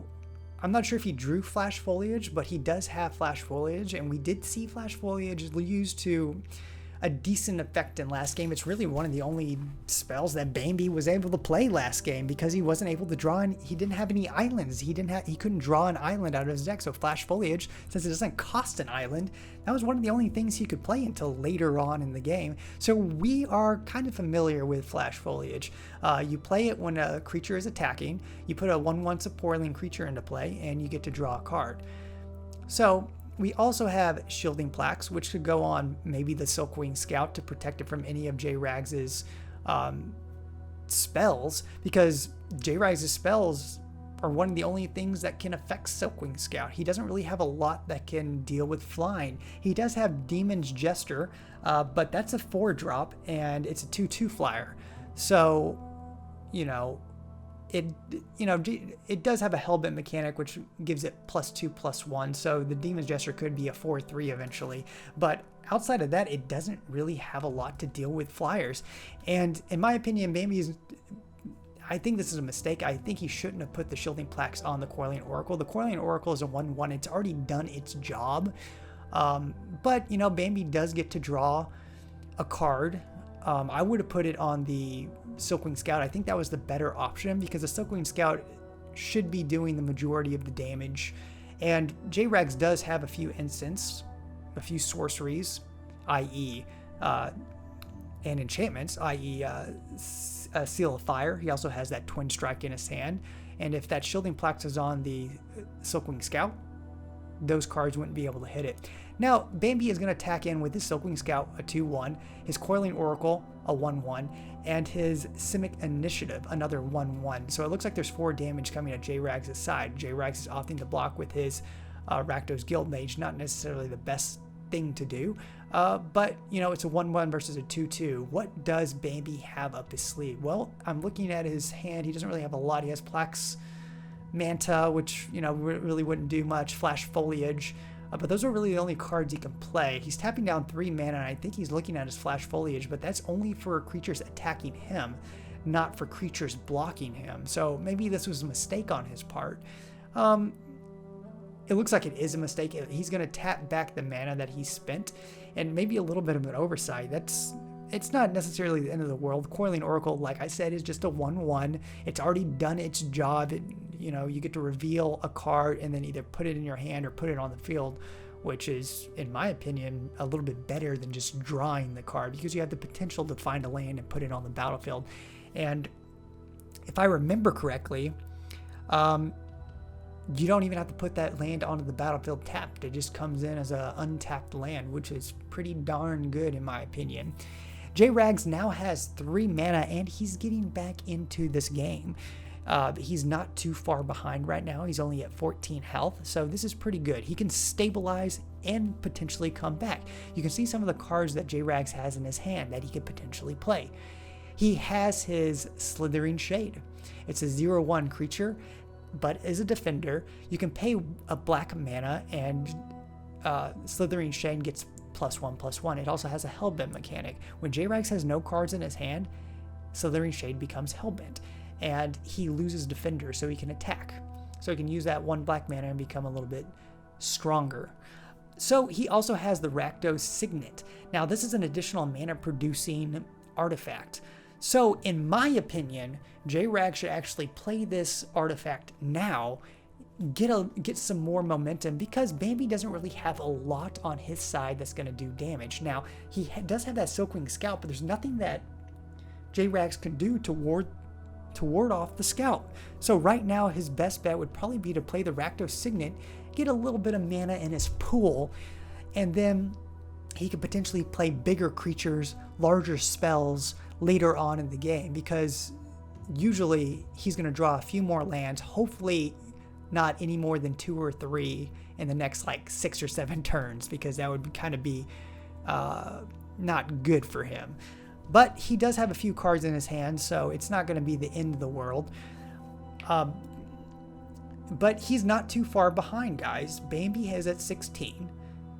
I'm not sure if he drew Flash Foliage, but he does have Flash Foliage, and we did see Flash Foliage used to a decent effect in last game. It's really one of the only spells that Bambi was able to play last game because he wasn't able to draw, and he didn't have any islands. He couldn't draw an island out of his deck, so Flash Foliage, since it doesn't cost an island, that was one of the only things he could play until later on in the game. So we are kind of familiar with Flash Foliage. You play it when a creature is attacking, you put a 1/1 supporting creature into play, and you get to draw a card. So we also have Shielding Plaques, which could go on maybe the Silkwing Scout to protect it from any of J-Rags' spells, because J-Rags' spells are one of the only things that can affect Silkwing Scout. He doesn't really have a lot that can deal with flying. He does have Demon's Jester, but that's a 4-drop, and it's a 2/2 flyer. So, it does have a Hellbent mechanic, which gives it +2/+1, so the Demon's Jester could be a 4/3 eventually. But outside of that, it doesn't really have a lot to deal with flyers. And in my opinion, I think this is a mistake. I think he shouldn't have put the Shielding Plaques on the Corlean Oracle. The Corlean Oracle is a 1/1. It's already done its job. But, Bambi does get to draw a card. I would have put it on the Silkwing Scout. I think that was the better option because the Silkwing Scout should be doing the majority of the damage. And J-Rags does have a few instants, a few sorceries, i.e. And enchantments, i.e. Seal of Fire. He also has that Twin Strike in his hand. And if that Shielding Plaques is on the Silkwing Scout, those cards wouldn't be able to hit it. Now, Bambi is going to tack in with his Silkwing Scout, a 2/1, his Coiling Oracle, a 1/1, and his Simic Initiative, another 1/1. So it looks like there's 4 damage coming at J-Rags' side. J-Rags is opting to block with his Rakdos Guildmage, not necessarily the best thing to do, but it's a 1/1 versus a 2/2. What does Bambi have up his sleeve? Well, I'm looking at his hand. He doesn't really have a lot. He has Plax Manta, which really wouldn't do much. Flash Foliage, but those are really the only cards he can play. He's tapping down 3 mana, and I think he's looking at his Flash Foliage, but that's only for creatures attacking him, not for creatures blocking him. So maybe this was a mistake on his part. It looks like it is a mistake. He's going to tap back the mana that he spent, and maybe a little bit of an oversight. It's not necessarily the end of the world. Coiling Oracle, like I said, is just a 1/1. It's already done its job. You get to reveal a card and then either put it in your hand or put it on the field, which is, in my opinion, a little bit better than just drawing the card because you have the potential to find a land and put it on the battlefield. And if I remember correctly, you don't even have to put that land onto the battlefield tapped. It just comes in as an untapped land, which is pretty darn good in my opinion. J-Rags now has 3 mana, and he's getting back into this game. He's not too far behind right now. He's only at 14 health, so this is pretty good. He can stabilize and potentially come back. You can see some of the cards that J-Rags has in his hand that he could potentially play. He has his Slithering Shade. It's a 0/1 creature, but as a defender, you can pay a black mana, and Slithering Shade gets +1/+1. It also has a Hellbent mechanic. When J-Rags has no cards in his hand, Slithering Shade becomes Hellbent, and he loses defender, so he can attack. So he can use that 1 black mana and become a little bit stronger. So he also has the Rakdos Signet. Now this is an additional mana producing artifact. So in my opinion, J-Rag should actually play this artifact now, get some more momentum, because Bambi doesn't really have a lot on his side that's going to do damage. Now he does have that Silkwing Scout, but there's nothing that J-Rags can do to ward off the Scout. So right now his best bet would probably be to play the Rakdos Signet, get a little bit of mana in his pool, and then he could potentially play bigger creatures, larger spells later on in the game, because usually he's going to draw a few more lands, hopefully not any more than 2 or 3 in the next like 6 or 7 turns, because that would kind of be not good for him. But he does have a few cards in his hand, so it's not going to be the end of the world. But he's not too far behind, guys. Bambi is at 16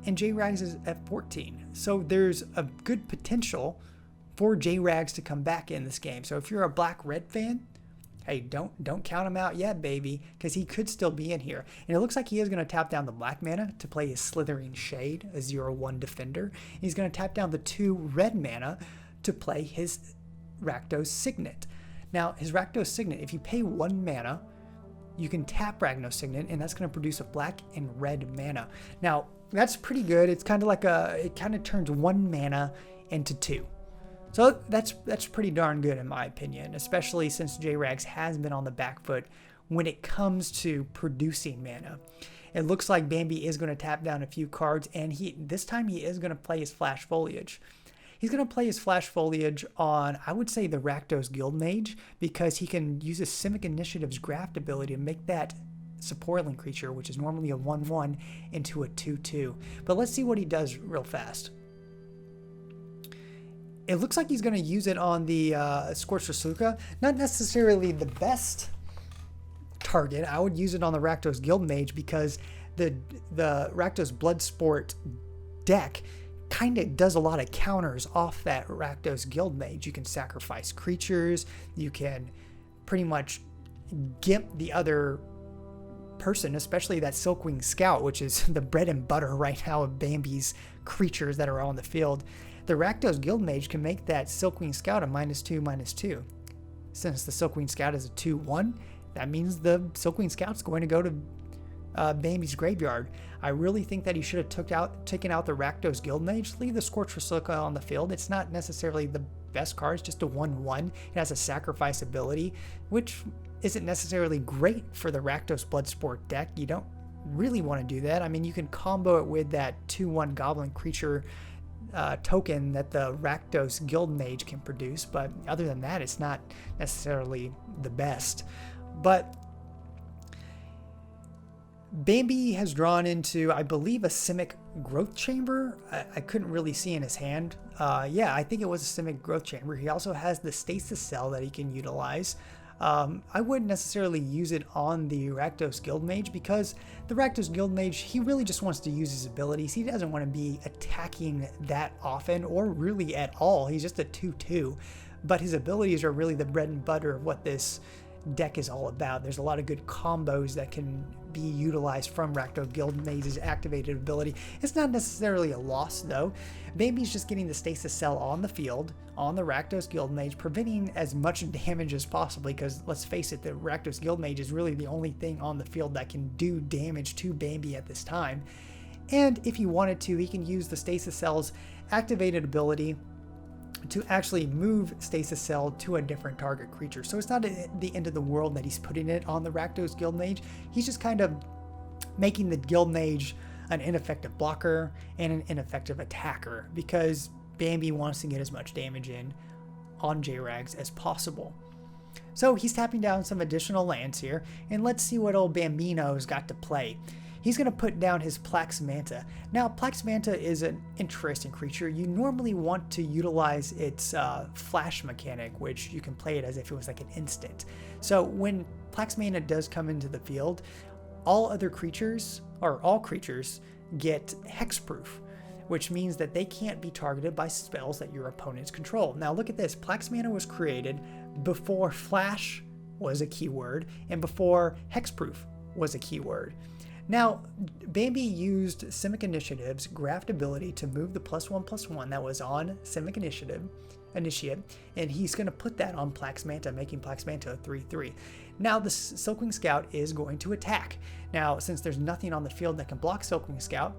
and J-Rags is at 14. So there's a good potential for J-Rags to come back in this game. So if you're a black-red fan, hey, don't count him out yet, baby, because he could still be in here. And it looks like he is going to tap down the black mana to play his Slithering Shade, a 0/1 defender. He's going to tap down the 2 red mana to play his Rakdos Signet. Now, his Rakdos Signet, if you pay 1 mana, you can tap Rakdos Signet, and that's going to produce a black and red mana. Now, that's pretty good. It's kind of like it kind of turns 1 mana into 2. So that's pretty darn good in my opinion, especially since J-Rags has been on the back foot when it comes to producing mana. It looks like Bambi is going to tap down a few cards, and this time he is going to play his Flash Foliage. He's going to play his Flash Foliage on, I would say, the Rakdos Guildmage, because he can use his Simic Initiative's Graft ability to make that Supportling creature, which is normally a 1/1, into a 2/2. But let's see what he does real fast. It looks like he's going to use it on the Scorched Rasuka. Not necessarily the best target. I would use it on the Rakdos Guildmage, because the Rakdos Bloodsport deck kind of does a lot of counters off that Rakdos Guildmage. You can sacrifice creatures. You can pretty much gimp the other person, especially that Silkwing Scout, which is the bread and butter right now of Bambi's creatures that are on the field. The Rakdos Guildmage can make that Silkwing Scout a -2/-2. Since the Silkwing Scout is a 2/1, that means the Silkwing Scout's going to go to Bambi's graveyard. I really think that he should have taken out the Rakdos Guildmage, leave the Scorched Rasuka on the field. It's not necessarily the best card, it's just a 1/1. It has a sacrifice ability, which isn't necessarily great for the Rakdos Bloodsport deck. You don't really want to do that. I mean, you can combo it with that 2/1 Goblin creature token that the Rakdos Guildmage can produce, but other than that, it's not necessarily the best. But Bambi has drawn into, I believe, a Simic Growth Chamber. I couldn't really see in his hand. Yeah, I think it was a Simic Growth Chamber. He also has the Stasis Cell that he can utilize. I wouldn't necessarily use it on the Rakdos Guildmage, because the Rakdos Guildmage, he really just wants to use his abilities. He doesn't want to be attacking that often, or really at all. He's just a 2/2. But his abilities are really the bread and butter of what this deck is all about. There's a lot of good combos that can be utilized from Rakdos Guildmage's activated ability. It's not necessarily a loss though. Bambi's just getting the Stasis Cell on the field on the Rakdos Guildmage, preventing as much damage as possible, because let's face it, the Rakdos Guildmage is really the only thing on the field that can do damage to Bambi at this time. And if he wanted to, he can use the Stasis Cell's activated ability to actually move Stasis Cell to a different target creature. So it's not the end of the world that he's putting it on the Rakdos Guildmage. He's just kind of making the Guildmage an ineffective blocker and an ineffective attacker, because Bambi wants to get as much damage in on J-Rags as possible. So he's tapping down some additional lands here, and let's see what old Bambino's got to play. He's going to put down his Plax Manta. Now, Plax Manta is an interesting creature. You normally want to utilize its flash mechanic, which you can play it as if it was like an instant. So when Plax Manta does come into the field, all creatures get hexproof, which means that they can't be targeted by spells that your opponents control. Now look at this. Plax Manta was created before flash was a keyword and before hexproof was a keyword. Now, Bambi used Simic Initiative's Graft ability to move the +1/+1 that was on Simic Initiate, and he's going to put that on Plax Manta, making Plax Manta a 3/3. Now, the Silkwing Scout is going to attack. Now, since there's nothing on the field that can block Silkwing Scout,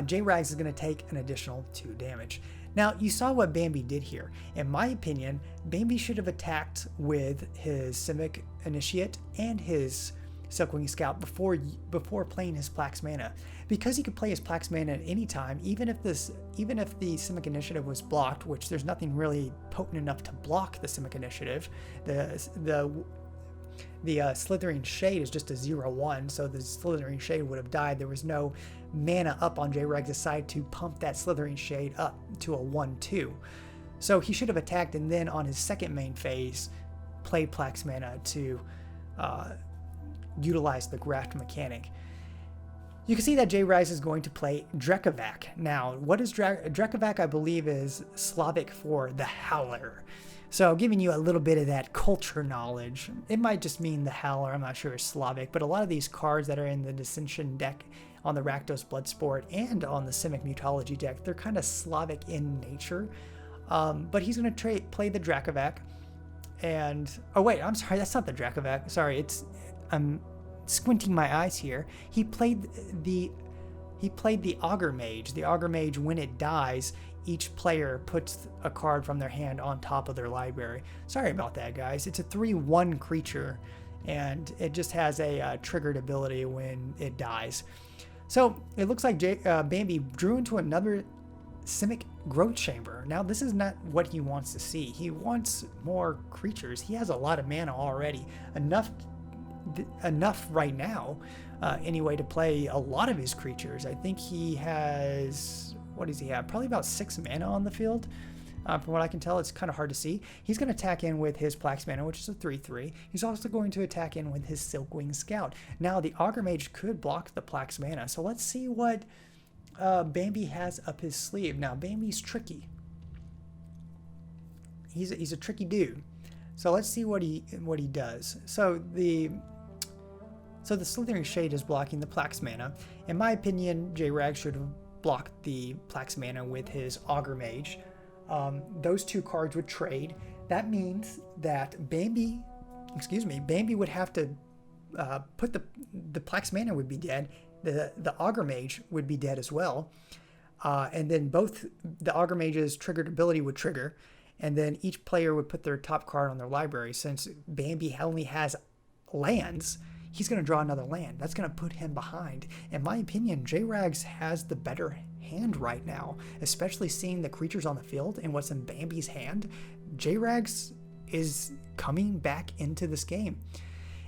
J-Rags is going to take an additional 2 damage. Now, you saw what Bambi did here. In my opinion, Bambi should have attacked with his Simic Initiate and his Silkwing Scout before playing his Plax Mana, because he could play his Plax Mana at any time, even if the Simic Initiative was blocked, which there's nothing really potent enough to block the Simic Initiative. The Slithering Shade is just a 0/1, so the Slithering Shade would have died. There was no mana up on J-Rags' side to pump that Slithering Shade up to a 1/2. So he should have attacked, and then on his second main phase, played Plax Mana to utilize the graft mechanic. You can see that J-Rags is going to play Drekavac. Now, what is Drekavac? I believe is Slavic for the Howler. So giving you a little bit of that culture knowledge. It might just mean the Howler, I'm not sure it's Slavic, but a lot of these cards that are in the Dissension deck on the Rakdos Bloodsport and on the Simic Mutology deck, they're kind of Slavic in nature. But he's going to play the Drekavac. And, oh wait, I'm sorry, that's not the Drekavac. Sorry, I'm squinting my eyes here. He played the Augur Mage. The Augur Mage, when it dies, each player puts a card from their hand on top of their library. Sorry about that, guys. It's a 3/1 creature, and it just has a triggered ability when it dies. So it looks like Bambi drew into another Simic Growth Chamber. Now, this is not what he wants to see. He wants more creatures. He has a lot of mana already. Enough right now, anyway, to play a lot of his creatures. I think he has, what does he have? Probably about 6 mana on the field. From what I can tell, it's kind of hard to see. He's going to attack in with his Plax Mana, which is a 3/3. He's also going to attack in with his Silkwing Scout. Now, the Augur Mage could block the Plax Mana, so let's see what Bambi has up his sleeve. Now, Bambi's tricky. He's a tricky dude. So let's see what he does. So the Slithering Shade is blocking the Plax Mana. In my opinion, J-Rags should have blocked the Plax Mana with his Augur Mage. Those 2 cards would trade. That means that Bambi would have to put the Plax Mana would be dead. The Augur Mage would be dead as well. And then both the Augur Mage's triggered ability would trigger. And then each player would put their top card on their library. Since Bambi only has lands, he's going to draw another land. That's going to put him behind. In my opinion, J-Rags has the better hand right now, especially seeing the creatures on the field and what's in Bambi's hand. J-Rags is coming back into this game.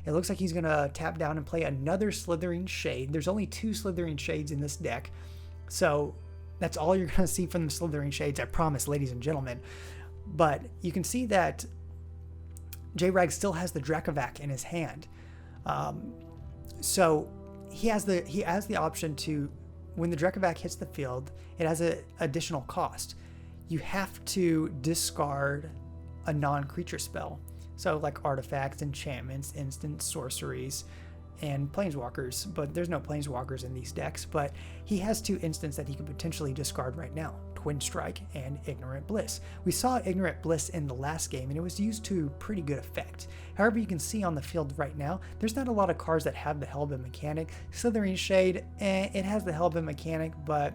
It looks like he's going to tap down and play another Slithering Shade. There's only 2 Slithering Shades in this deck, so that's all you're going to see from the Slithering Shades, I promise, ladies and gentlemen. But you can see that J-Rags still has the Drekavac in his hand. So he has the option to, when the Drekavac hits the field, it has an additional cost. You have to discard a non-creature spell. So like artifacts, enchantments, instant sorceries, and planeswalkers. But there's no planeswalkers in these decks. But he has 2 instants that he could potentially discard right now. Twin Strike and Ignorant Bliss. We saw Ignorant Bliss in the last game, and it was used to pretty good effect. However, you can see on the field right now, there's not a lot of cards that have the Hellbent mechanic. Slithering Shade, it has the Hellbent mechanic, but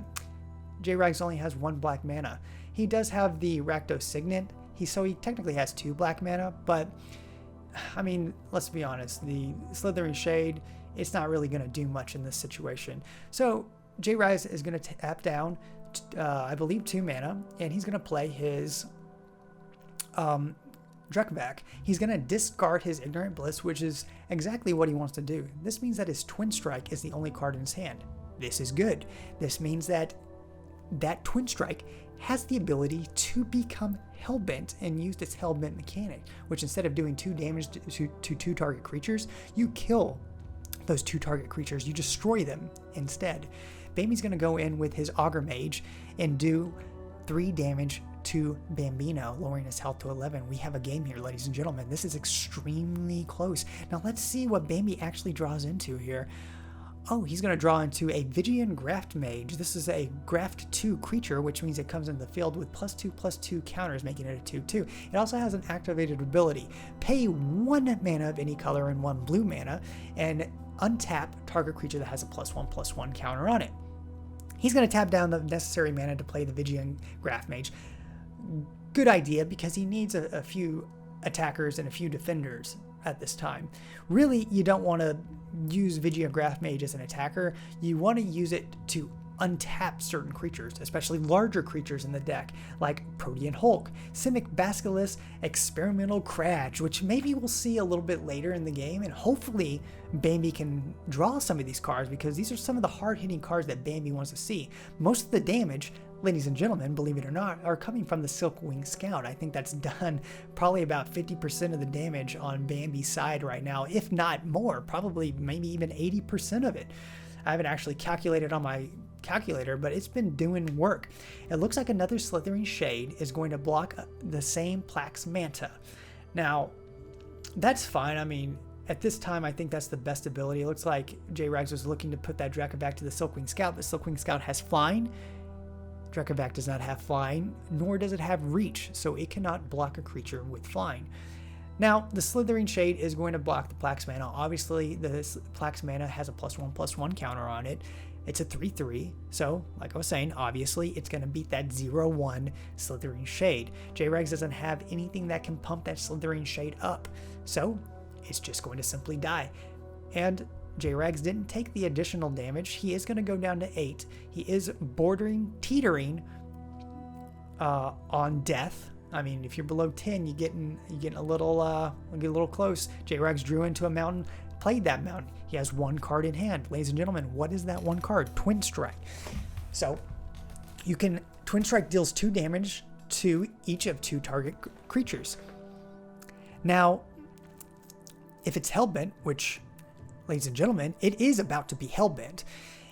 J-Rags only has 1 black mana. He does have the Rakdos Signet, so he technically has 2 black mana, but I mean, let's be honest, the Slithering Shade, it's not really going to do much in this situation. So J-Rags is going to tap down I believe 2 mana, and he's going to play his Drekavac. He's going to discard his Ignorant Bliss, which is exactly what he wants to do. This means that his Twin Strike is the only card in his hand. This is good. This means that Twin Strike has the ability to become Hellbent and use its Hellbent mechanic, which instead of doing 2 damage to 2 target creatures, you kill those 2 target creatures. You destroy them instead. Bambi's going to go in with his Augur Mage and do 3 damage to Bambino, lowering his health to 11. We have a game here, ladies and gentlemen. This is extremely close. Now let's see what Bambi actually draws into here. Oh, he's going to draw into a Vigian Graft Mage. This is a Graft 2 creature, which means it comes in the field with +2/+2 counters, making it a 2/2. It also has an activated ability. Pay 1 mana of any color and 1 blue mana, and untap target creature that has a +1/+1 counter on it. He's going to tap down the necessary mana to play the Vigian Graft Mage. Good idea, because he needs a few attackers and a few defenders at this time. Really, you don't want to use Vigian Graft Mage as an attacker. You want to use it to untap certain creatures, especially larger creatures in the deck, like Protean Hulk, Simic Basilisk, Experimental Crash, which maybe we'll see a little bit later in the game, and hopefully Bambi can draw some of these cards, because these are some of the hard-hitting cards that Bambi wants to see. Most of the damage, ladies and gentlemen, believe it or not, are coming from the Silkwing Scout. I think that's done probably about 50% of the damage on Bambi's side right now, if not more, probably maybe even 80% of it. I haven't actually calculated on my calculator, but it's been doing work. It looks like another Slithering Shade is going to block the same Plax Manta. Now, that's fine. I mean, at this time, I think that's the best ability. It looks like J-Rags was looking to put that Drekavac to the Silkwing Scout, but Silkwing Scout has flying. Drekavac does not have flying, nor does it have reach, so it cannot block a creature with flying. Now, the Slithering Shade is going to block the Plax Mana. Obviously, the Plax Mana has a +1/+1 counter on it. It's a 3/3, so like I was saying, obviously it's going to beat that 0/1 Slithering Shade. J-Rags doesn't have anything that can pump that Slithering Shade up, so it's just going to simply die. And J-Rags didn't take the additional damage. He is going to go down to 8. He is teetering on death. I mean, if you're below 10, you're getting a little close. J-Rags drew into a mountain, played that mountain. He has 1 card in hand. Ladies and gentlemen, what is that 1 card? Twin Strike. So Twin Strike deals 2 damage to each of 2 target creatures. Now, if it's Hellbent, which, ladies and gentlemen, it is about to be Hellbent.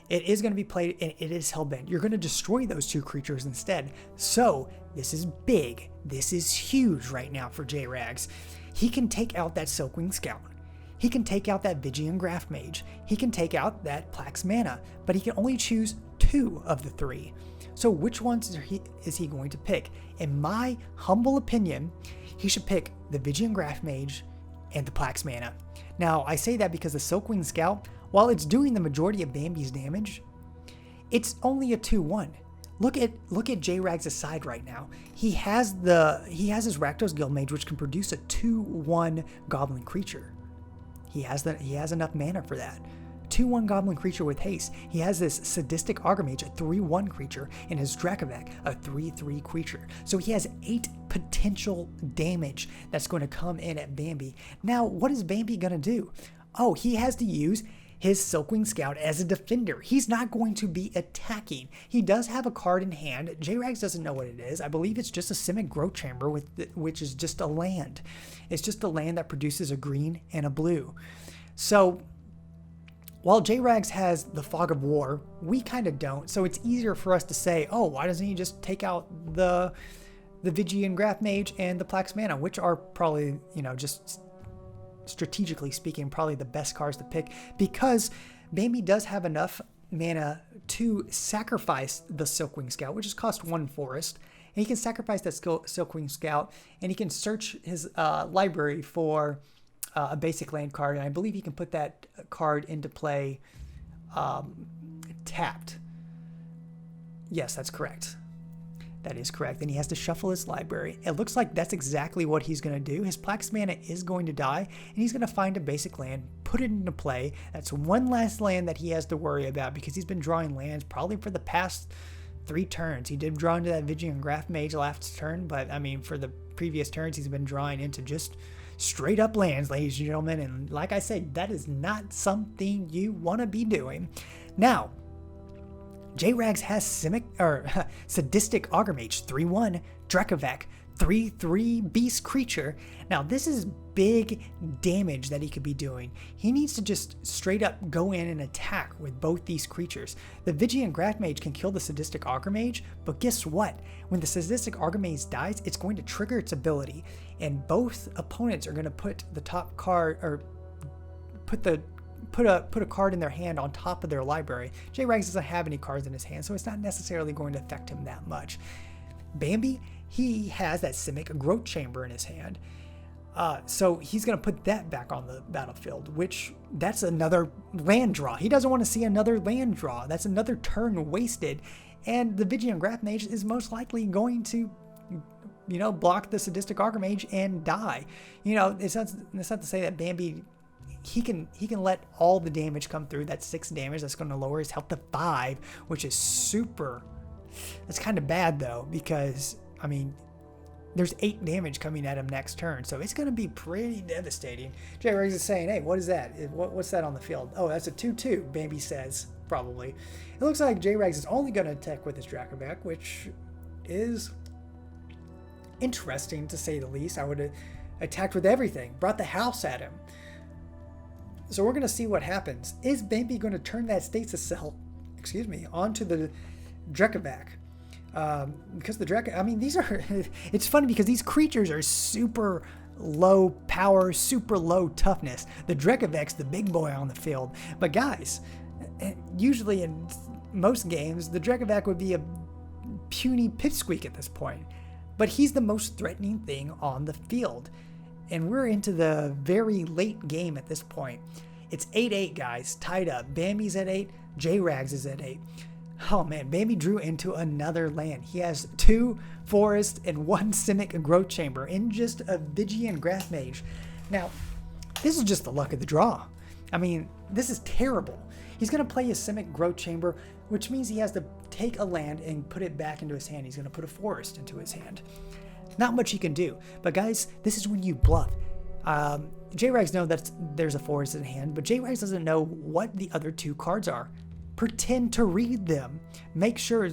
It is going to be played, and it is Hellbent. You're going to destroy those 2 creatures instead. So this is big. This is huge right now for J-Rags. He can take out that Silkwing Scout. He can take out that Vigian Graft Mage. He can take out that Plax Mana, but he can only choose 2 of the 3. So which ones is he going to pick? In my humble opinion, he should pick the Vigian Graft Mage and the Plax Mana. Now, I say that because the Silkwing Scout, while it's doing the majority of Bambi's damage, it's only a 2/1. Look at J-Rags' side right now. He has his Rakdos Guildmage, which can produce a 2/1 goblin creature. He has enough mana for that. 2/1 goblin creature with haste. He has this Sadistic Augur Mage, a 3/1 creature, and his Drekavac, a 3/3 creature. So he has 8 potential damage that's going to come in at Bambi. Now, what is Bambi going to do? Oh, he has to use his Silkwing Scout as a defender. He's not going to be attacking. He does have a card in hand. J-Rags doesn't know what it is. I believe it's just a Simic Growth Chamber, which is just a land. It's just a land that produces a green and a blue. So while J-Rags has the Fog of War, we kind of don't. So it's easier for us to say, oh, why doesn't he just take out the Vigian Graft Mage and the Plax Mana, which are probably, just strategically speaking, probably the best cards to pick, because Bambi does have enough mana to sacrifice the Silkwing Scout, which just costs 1 forest. And he can sacrifice that Silkwing Scout, and he can search his library for a basic land card, and I believe he can put that card into play tapped. Yes, that's correct. That is correct. Then he has to shuffle his library. It looks like that's exactly what he's going to do. His Plax Mana is going to die, and he's going to find a basic land, put it into play. That's one last land that he has to worry about, because he's been drawing lands probably for the past 3 turns. He did draw into that Vigilant Graph Mage last turn, but I mean, for the previous turns, he's been drawing into just straight up lands, ladies and gentlemen. And like I said, that is not something you want to be doing. Now, J-Rags has Sadistic Augermage, 3/1, Drekavac, 3/3 beast creature. Now, this is big damage that he could be doing. He needs to just straight up go in and attack with both these creatures. The Vigilant Graph Mage can kill the Sadistic Augermage, but guess what? When the Sadistic Augermage dies, it's going to trigger its ability, and both opponents are going to put the top card, or put a card in their hand on top of their library. J-Rags doesn't have any cards in his hand, so it's not necessarily going to affect him that much. Bambi, he has that Simic Growth Chamber in his hand. So he's going to put that back on the battlefield, which that's another land draw. He doesn't want to see another land draw. That's another turn wasted. And the Vigilant Graph Mage is most likely going to, block the Sadistic Augermage and die. It's not to say that Bambi, he can let all the damage come through. That's 6 damage. That's going to lower his health to 5, which is that's kind of bad though, because I mean, there's 8 damage coming at him next turn, so it's going to be pretty devastating. J-Rags is saying, hey, what is that? What's that on the field? Oh, that's a 2/2, Bambi says, probably. It looks like J-Rags is only going to attack with his Drekavac, which is interesting to say the least. I would have attacked with everything, brought the house at him. So we're going to see what happens. Is Bambi going to turn that stasis cell, onto the Drekavac? Because these are, it's funny because these creatures are super low power, super low toughness. The Drekavac's the big boy on the field. But guys, usually in most games, the Drekavac would be a puny pipsqueak at this point. But he's the most threatening thing on the field. And we're into the very late game at this point. It's 8-8, guys, tied up. Bambi's at 8, J-Rags is at 8. Oh man, Bambi drew into another land. He has 2 forests and 1 Simic Growth Chamber in just a Vigilant Graph Mage. Now, this is just the luck of the draw. I mean, this is terrible. He's going to play a Simic Growth Chamber, which means he has to take a land and put it back into his hand. He's going to put a forest into his hand. Not much he can do. But guys, this is when you bluff. J-Rags know that there's a forest in hand, but J-Rags doesn't know what the other 2 cards are. Pretend to read them. Make sure,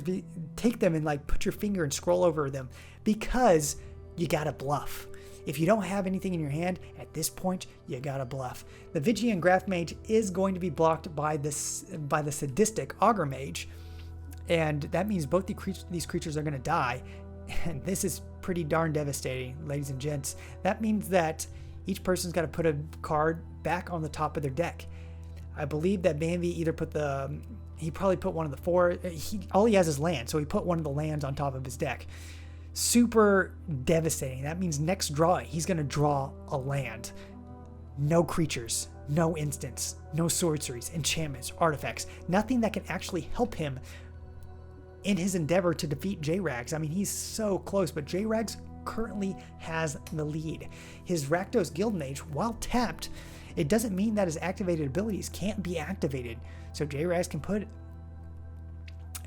take them and put your finger and scroll over them, because you gotta bluff. If you don't have anything in your hand at this point, you gotta bluff. The Vigilant Graph Mage is going to be blocked by the Sadistic Augermage, and that means both these creatures are gonna die. And this is pretty darn devastating, ladies and gents. That means that each person's got to put a card back on the top of their deck. I believe that Bambi either he probably put one of the 4, all he has is land, so he put one of the lands on top of his deck. Super devastating. That means next draw, he's going to draw a land. No creatures, no instants, no sorceries, enchantments, artifacts, nothing that can actually help him in his endeavor to defeat J-Rags. I mean, he's so close, but J-Rags currently has the lead. His Rakdos Guildmage, while tapped, it doesn't mean that his activated abilities can't be activated. So J-Rags can put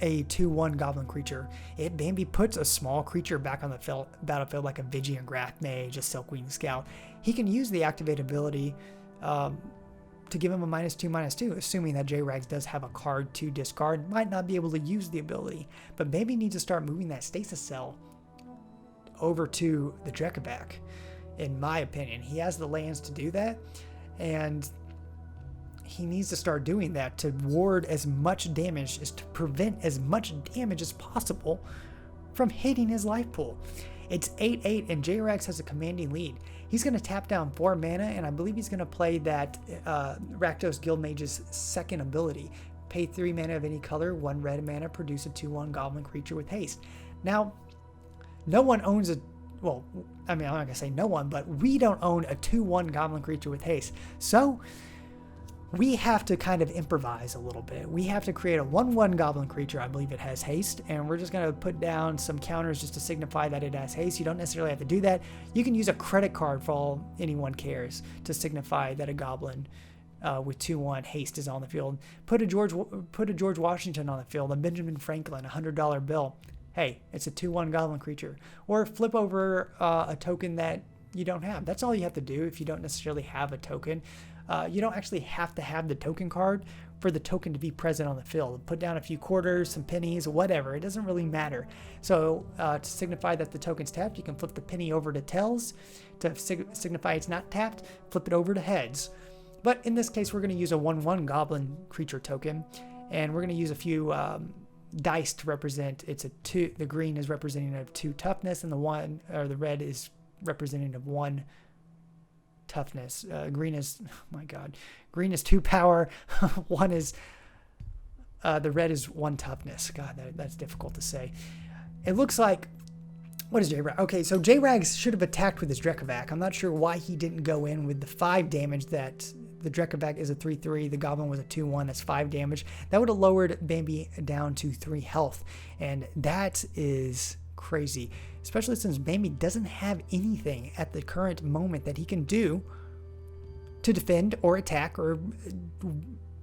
a 2/1 goblin creature. Bambi puts a small creature back on the battlefield, like a Vigilant Graph Mage, a Silkwing Scout. He can use the activated ability to give him a -2/-2, assuming that J-Rags does have a card to discard. Might not be able to use the ability, but Bambi needs to start moving that stasis cell over to the Drekavac, in my opinion. He has the lands to do that, and he needs to start doing that to ward as much damage, as to prevent as much damage as possible from hitting his life pool. It's 8-8, and J-Rags has a commanding lead. He's going to tap down 4 mana, and I believe he's going to play that Rakdos Guildmage's second ability. Pay 3 mana of any color, 1 red mana, produce a 2/1 goblin creature with haste. Now, no one owns a... Well, I mean, I'm not going to say no one, but we don't own a 2/1 goblin creature with haste. So we have to kind of improvise a little bit. We have to create a 1/1 goblin creature. I believe it has haste, and we're just going to put down some counters just to signify that it has haste. You don't necessarily have to do that. You can use a credit card for all anyone cares to signify that a goblin with 2/1 haste is on the field. Put a George Washington on the field, a Benjamin Franklin, $100 bill. Hey, it's a 2/1 goblin creature. Or flip over a token that you don't have. That's all you have to do if you don't necessarily have a token. You don't actually have to have the token card for the token to be present on the field. Put down a few quarters, some pennies, whatever. It doesn't really matter. So to signify that the token's tapped, you can flip the penny over to tails. To signify it's not tapped, flip it over to heads. But in this case, we're going to use a 1/1 goblin creature token, and we're going to use a few dice to represent. It's a 2. The green is representative of 2 toughness, and the red is representative of 1 toughness. Green is, oh my god, green is 2 power. One is the red is 1 toughness. God, that's difficult to say. It looks like, what is J-Rag? Okay, so J-Rags should have attacked with his Drekavac. I'm not sure why he didn't go in with the 5 damage that the Drekavac is a 3/3. The Goblin was a 2/1. That's 5 damage. That would have lowered Bambi down to 3 health, and that is crazy, especially since Bambi doesn't have anything at the current moment that he can do to defend or attack or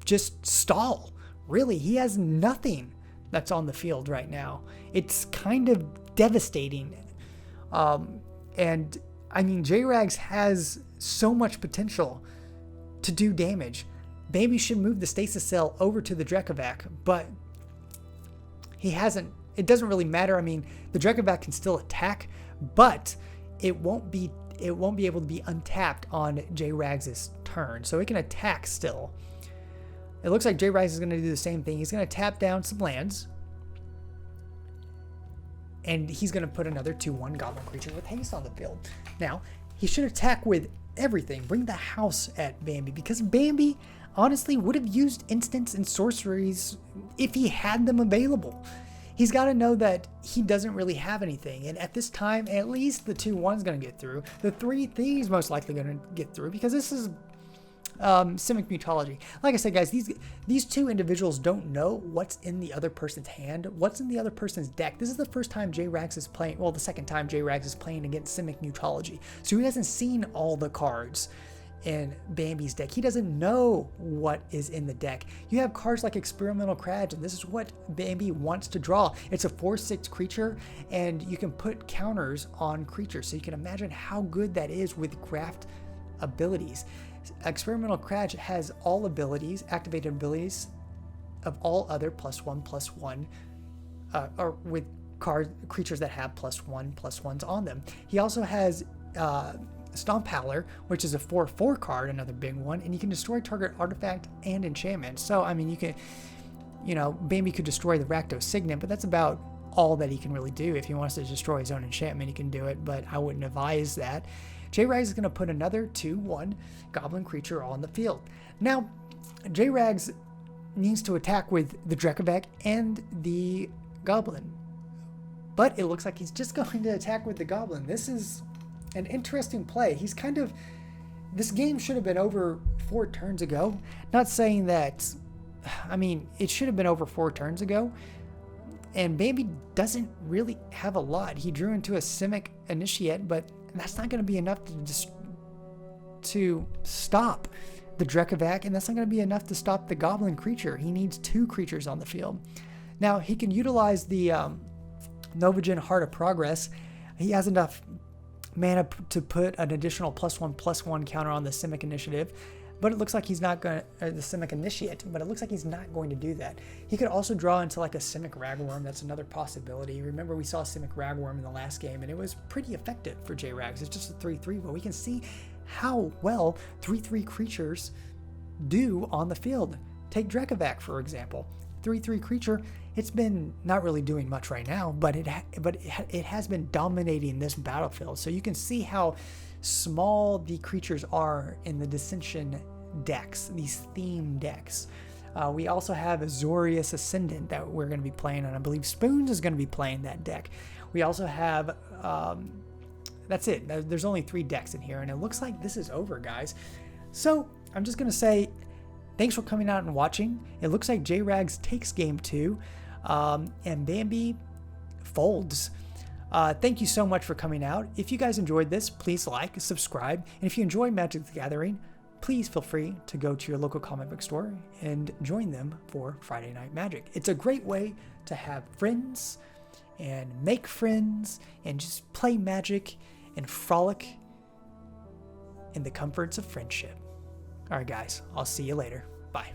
just stall. Really, he has nothing that's on the field right now. It's kind of devastating. And I mean, J-Rags has so much potential to do damage. Bambi should move the stasis cell over to the Drekavac, but he hasn't. It doesn't really matter. I mean, the Drekavac can still attack, but it won't be able to be untapped on J-Rags' turn. So it can attack still. It looks like J-Rags is going to do the same thing. He's going to tap down some lands, and he's going to put another 2/1 goblin creature with haste on the field. Now, he should attack with everything. Bring the house at Bambi, because Bambi honestly would have used instants and sorceries if he had them available. He's got to know that he doesn't really have anything, and at this time, at least the 2/1's going to get through. The 3/3's most likely going to get through, because this is Simic Mutology. Like I said, guys, these 2 individuals don't know what's in the other person's hand, what's in the other person's deck. This is the first time J-Rags is playing, well, the second time J-Rags is playing against Simic Mutology. So he hasn't seen all the cards in Bambi's deck. He doesn't know what is in the deck. You have cards like Experimental Crag, and this is what Bambi wants to draw. It's a 4/6 creature, and you can put counters on creatures. So you can imagine how good that is with craft abilities. Experimental Crag has all abilities, activated abilities of all other +1/+1, or with creatures that have +1/+1s on them. He also has Stomp Howler, which is a 4/4 card, another big one, and you can destroy target artifact and enchantment. So, I mean, you can, Bambi could destroy the Rakdos Signet, but that's about all that he can really do. If he wants to destroy his own enchantment, he can do it, but I wouldn't advise that. J-Rags is going to put another 2/1 goblin creature on the field. Now, J-Rags needs to attack with the Drekavac and the goblin, but it looks like he's just going to attack with the goblin. This is an interesting play. This game should have been over 4 turns ago. Not saying that, I mean, it should have been over 4 turns ago. And Bambi doesn't really have a lot. He drew into a Simic Initiate, but that's not going to be enough to stop the Drekavac, and that's not going to be enough to stop the goblin creature. He needs 2 creatures on the field. Now, he can utilize the Novagen Heart of Progress. He has enough mana to put an additional +1/+1 counter on the Simic Initiative, but it looks like he's not going to, the Simic Initiate, but it looks like he's not going to do that. He could also draw into like a Simic Ragworm. That's another possibility. Remember, we saw Simic Ragworm in the last game, and it was pretty effective for J-Rags. It's just a 3/3, but we can see how well 3/3 creatures do on the field. Take Drekavac, for example. 3/3 creature, it's been not really doing much right now, but it has been dominating this battlefield. So you can see how small the creatures are in the Dissension decks, these theme decks. We also have Azorius Ascendant that we're going to be playing, and I believe Spoons is going to be playing that deck. We also have, that's it. There's only 3 decks in here, and it looks like this is over, guys. So I'm just going to say, thanks for coming out and watching. It looks like J-Rags takes game 2, and Bambi folds. Thank you so much for coming out. If you guys enjoyed this, please like, subscribe, and if you enjoy Magic the Gathering, please feel free to go to your local comic book store and join them for Friday Night Magic. It's a great way to have friends and make friends and just play Magic and frolic in the comforts of friendship. All right, guys, I'll see you later. Bye.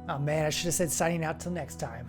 Oh man, I should have said signing out till next time.